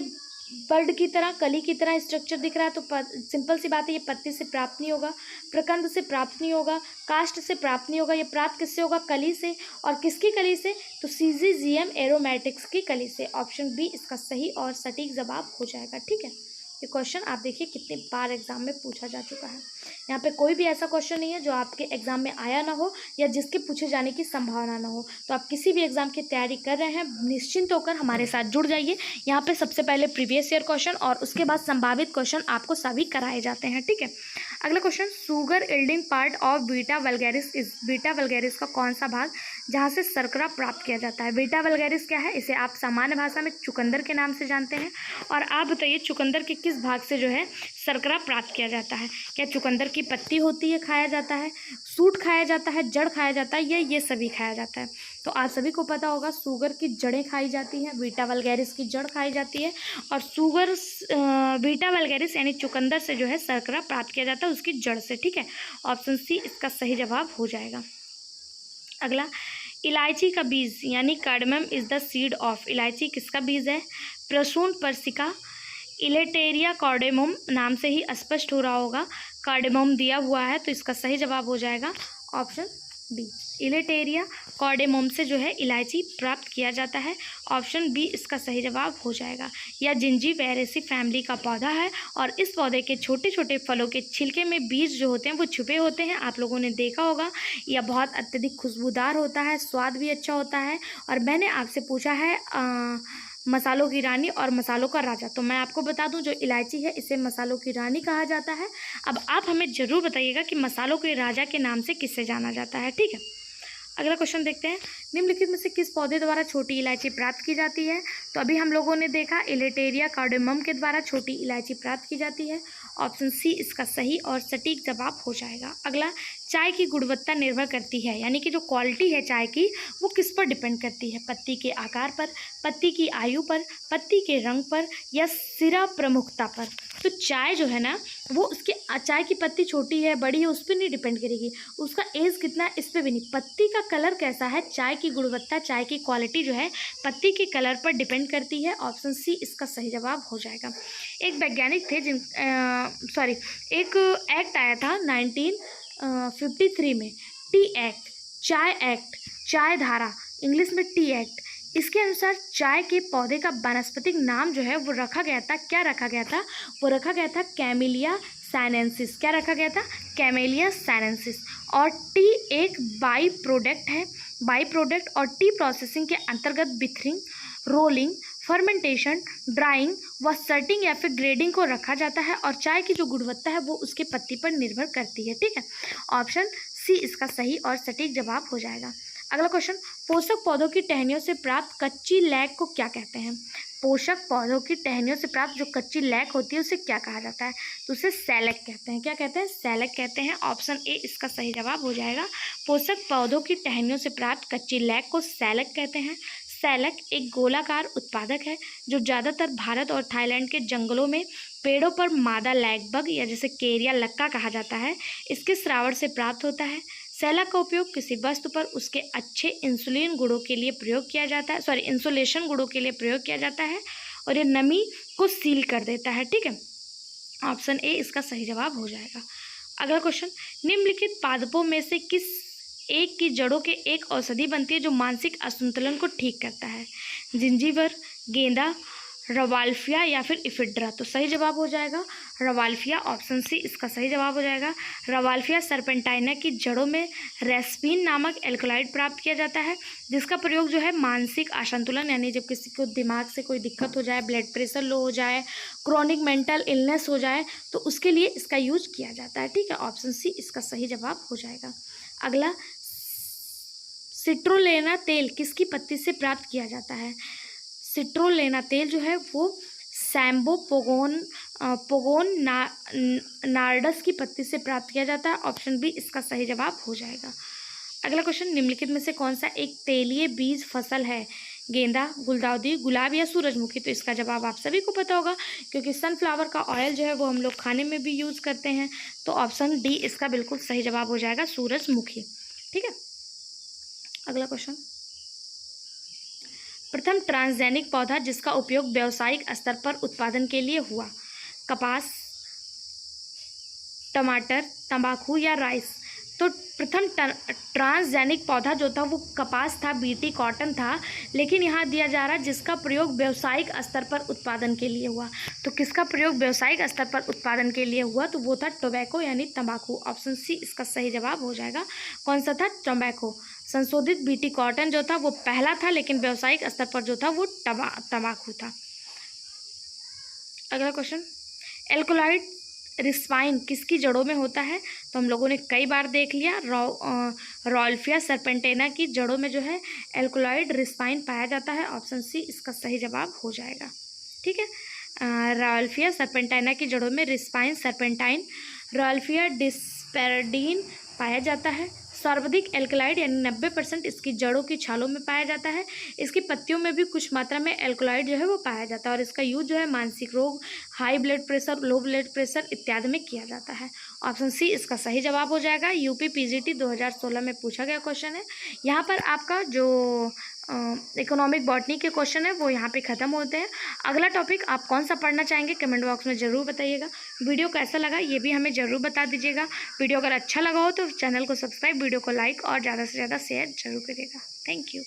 बर्ड की तरह, कली की तरह स्ट्रक्चर दिख रहा है, तो सिंपल सी बात है, ये पत्ती से प्राप्त नहीं होगा, प्रकंद से प्राप्त नहीं होगा, काष्ठ से प्राप्त नहीं होगा। ये प्राप्त किससे होगा? कली से। और किसकी कली से? तो सीजीजियम एरोमेटिक्स की कली से। ऑप्शन बी इसका सही और सटीक जवाब हो जाएगा। ठीक है, ये क्वेश्चन आप देखिए कितने बार एग्जाम में पूछा जा चुका है। यहाँ पे कोई भी ऐसा क्वेश्चन नहीं है जो आपके एग्जाम में आया ना हो या जिसके पूछे जाने की संभावना ना हो। तो आप किसी भी एग्जाम की तैयारी कर रहे हैं, निश्चिंत होकर हमारे साथ जुड़ जाइए। यहाँ पे सबसे पहले प्रीवियस ईयर क्वेश्चन और उसके बाद संभावित क्वेश्चन आपको सभी कराए जाते हैं। ठीक है, अगला question, sugar yielding part of beta vulgaris is. Beta vulgaris का कौन सा भाग जहाँ से शर्करा प्राप्त किया जाता है? बीटा वल्गैरिस क्या है? इसे आप सामान्य भाषा में चुकंदर के नाम से जानते हैं। और आप बताइए चुकंदर के किस भाग से जो है शर्करा प्राप्त किया जाता है? क्या चुकंदर की पत्ती होती है, खाया जाता है, सूट खाया जाता है, जड़ खाया जाता है, या ये सभी खाया जाता है? तो आप सभी को पता होगा सुगर की जड़ें खाई जाती हैं, बीटा वल्गैरिस की जड़ खाई जाती है, और सुगर बीटा वल्गैरिस यानी चुकंदर से जो है शर्करा प्राप्त किया जाता है उसकी जड़ से। ठीक है, ऑप्शन सी इसका सही जवाब हो जाएगा। अगला, इलायची का बीज यानी cardamom is the seed of. इलायची किसका बीज है? प्रसून पर्सिका, इलेटेरिया कार्डेमम, नाम से ही स्पष्ट हो रहा होगा, कार्डेमम दिया हुआ है, तो इसका सही जवाब हो जाएगा ऑप्शन बी। इलेटेरिया कार्डेमम से जो है इलायची प्राप्त किया जाता है। ऑप्शन बी इसका सही जवाब हो जाएगा। यह जिंजीबेरेसी फैमिली का पौधा है और इस पौधे के छोटे छोटे फलों के छिलके में बीज जो होते हैं वो छुपे होते हैं। आप लोगों ने देखा होगा, यह बहुत अत्यधिक खुशबूदार होता है, स्वाद भी अच्छा होता है। और मैंने आपसे पूछा है मसालों की रानी और मसालों का राजा, तो मैं आपको बता दूं जो इलायची है इसे मसालों की रानी कहा जाता है। अब आप हमें ज़रूर बताइएगा कि मसालों के राजा के नाम से किससे जाना जाता है। ठीक है, अगला क्वेश्चन देखते हैं, निम्नलिखित में से किस पौधे द्वारा छोटी इलायची प्राप्त की जाती है? तो अभी हम लोगों ने देखा इलेटेरिया कार्डेमम के द्वारा छोटी इलायची प्राप्त की जाती है। ऑप्शन सी इसका सही और सटीक जवाब हो जाएगा। अगला, चाय की गुणवत्ता निर्भर करती है, यानी कि जो क्वालिटी है चाय की वो किस पर डिपेंड करती है? पत्ती के आकार पर, पत्ती की आयु पर, पत्ती के रंग पर, या सिरा प्रमुखता पर? तो चाय जो है ना वो उसके चाय की पत्ती छोटी है बड़ी है उस पर नहीं डिपेंड करेगी, उसका एज कितना है इस पर भी नहीं, पत्ती का कलर कैसा है, चाय की गुणवत्ता, चाय की क्वालिटी जो है पत्ती के कलर पर डिपेंड करती है। ऑप्शन सी इसका सही जवाब हो जाएगा। एक वैज्ञानिक थे एक एक्ट आया था 1953 में, टी एक्ट, चाय एक्ट, चाय धारा, इंग्लिश में टी एक्ट। इसके अनुसार चाय के पौधे का वानस्पतिक नाम जो है वो रखा गया था, क्या रखा गया था? वो रखा गया था कैमेलिया साइनेंसिस। क्या रखा गया था? Camellia sinensis. और टी एक बाई प्रोडक्ट है, बाई प्रोडक्ट, और टी प्रोसेसिंग के अंतर्गत बिथरिंग, रोलिंग, फर्मेंटेशन, ड्राइंग व सर्टिंग या फिर ग्रेडिंग को रखा जाता है। और चाय की जो गुणवत्ता है वो उसके पत्ती पर निर्भर करती है। ठीक है, ऑप्शन सी इसका सही और सटीक जवाब हो जाएगा। अगला क्वेश्चन, पोषक पौधों की टहनियों से प्राप्त कच्ची लैक को क्या कहते हैं? पोषक पौधों की टहनियों से प्राप्त जो कच्ची लैक होती है उसे क्या कहा जाता है? तो उसे सैलक कहते हैं। क्या कहते हैं? सैलक कहते हैं। ऑप्शन ए इसका सही जवाब हो जाएगा। पोषक पौधों की टहनियों से प्राप्त कच्ची लैक को सैलक कहते हैं। सैलक एक गोलाकार उत्पादक है जो ज़्यादातर भारत और थाईलैंड के जंगलों में पेड़ों पर मादा लैकबग या जिसे केरिया लक्का कहा जाता है इसके श्रावण से प्राप्त होता है। सैलक का उपयोग किसी वस्तु पर उसके अच्छे इंसुलिन गुणों के लिए प्रयोग किया जाता है, इंसुलेशन गुणों के लिए प्रयोग किया जाता है, और ये नमी को सील कर देता है। ठीक है, ऑप्शन ए इसका सही जवाब हो जाएगा। अगला क्वेश्चन, निम्नलिखित पादपों में से किस एक की जड़ों के एक औषधि बनती है जो मानसिक असंतुलन को ठीक करता है? जिंजीबर, गेंदा, रवाल्फिया या फिर इफिड्रा? तो सही जवाब हो जाएगा रवाल्फिया। ऑप्शन सी इसका सही जवाब हो जाएगा। रवाल्फिया सर्पेंटाइना की जड़ों में रेस्पिन नामक एल्कोलाइड प्राप्त किया जाता है जिसका प्रयोग जो है मानसिक असंतुलन, यानी जब किसी को दिमाग से कोई दिक्कत हो जाए, ब्लड प्रेशर लो हो जाए, क्रॉनिक मेंटल इलनेस हो जाए, तो उसके लिए इसका यूज किया जाता है। ठीक है, ऑप्शन सी इसका सही जवाब हो जाएगा। अगला, सिट्रोलेना तेल किसकी पत्ती से प्राप्त किया जाता है? सिट्रोलेना तेल जो है वो सैम्बो पोगोन नार्डस की पत्ती से प्राप्त किया जाता है। ऑप्शन बी इसका सही जवाब हो जाएगा। अगला क्वेश्चन, निम्नलिखित में से कौन सा एक तेलीय बीज फसल है? गेंदा, गुलदाउदी, गुलाब या सूरजमुखी? तो इसका जवाब आप सभी को पता होगा क्योंकि सनफ्लावर का ऑयल जो है वो हम लोग खाने में भी यूज़ करते हैं। तो ऑप्शन डी इसका बिल्कुल सही जवाब हो जाएगा, सूरजमुखी। ठीक है, अगला क्वेश्चन, प्रथम ट्रांसजेनिक पौधा जिसका उपयोग व्यावसायिक स्तर पर उत्पादन के लिए हुआ? कपास, टमाटर, तंबाकू या राइस? तो प्रथम ट्रांसजेनिक पौधा जो था वो कपास था, बीटी कॉटन था, लेकिन यहाँ दिया जा रहा है जिसका प्रयोग व्यावसायिक स्तर पर उत्पादन के लिए हुआ। तो किसका प्रयोग व्यावसायिक स्तर पर उत्पादन के लिए हुआ? तो वो था टोबैको यानी तंबाकू। ऑप्शन सी इसका सही जवाब हो जाएगा। कौन सा था? टोबैको। संशोधित बीटी कॉटन जो था वो पहला था, लेकिन व्यावसायिक स्तर पर जो था वो तंबाकू था। अगला क्वेश्चन, एल्कोलाइड रिस्पाइन किसकी जड़ों में होता है? तो हम लोगों ने कई बार देख लिया, रॉल्फिया सर्पेंटेना की जड़ों में जो है एल्कोलाइड रिस्पाइन पाया जाता है। ऑप्शन सी इसका सही जवाब हो जाएगा। ठीक है, रॉल्फिया सर्पेंटेना की जड़ों में रिस्पाइन, सर्पेंटाइन, रॉल्फिया डिस्पेरडीन पाया जाता है। सर्वाधिक एल्कलाइड यानी 90% इसकी जड़ों की छालों में पाया जाता है। इसकी पत्तियों में भी कुछ मात्रा में एल्कलाइड जो है वो पाया जाता है, और इसका यूज जो है मानसिक रोग, high blood pressure, low blood pressure इत्यादि में किया जाता है। ऑप्शन सी इसका सही जवाब हो जाएगा। यूपी पीजीटी 2016 में पूछा गया क्वेश्चन है। यहाँ पर आपका जो इकोनॉमिक बॉटनी के क्वेश्चन है वो यहाँ पे ख़त्म होते हैं। अगला टॉपिक आप कौन सा पढ़ना चाहेंगे कमेंट बॉक्स में ज़रूर बताइएगा। वीडियो कैसा लगा ये भी हमें ज़रूर बता दीजिएगा। वीडियो अगर अच्छा लगा हो तो चैनल को सब्सक्राइब, वीडियो को लाइक और ज़्यादा से ज़्यादा शेयर जरूर करिएगा। Thank you.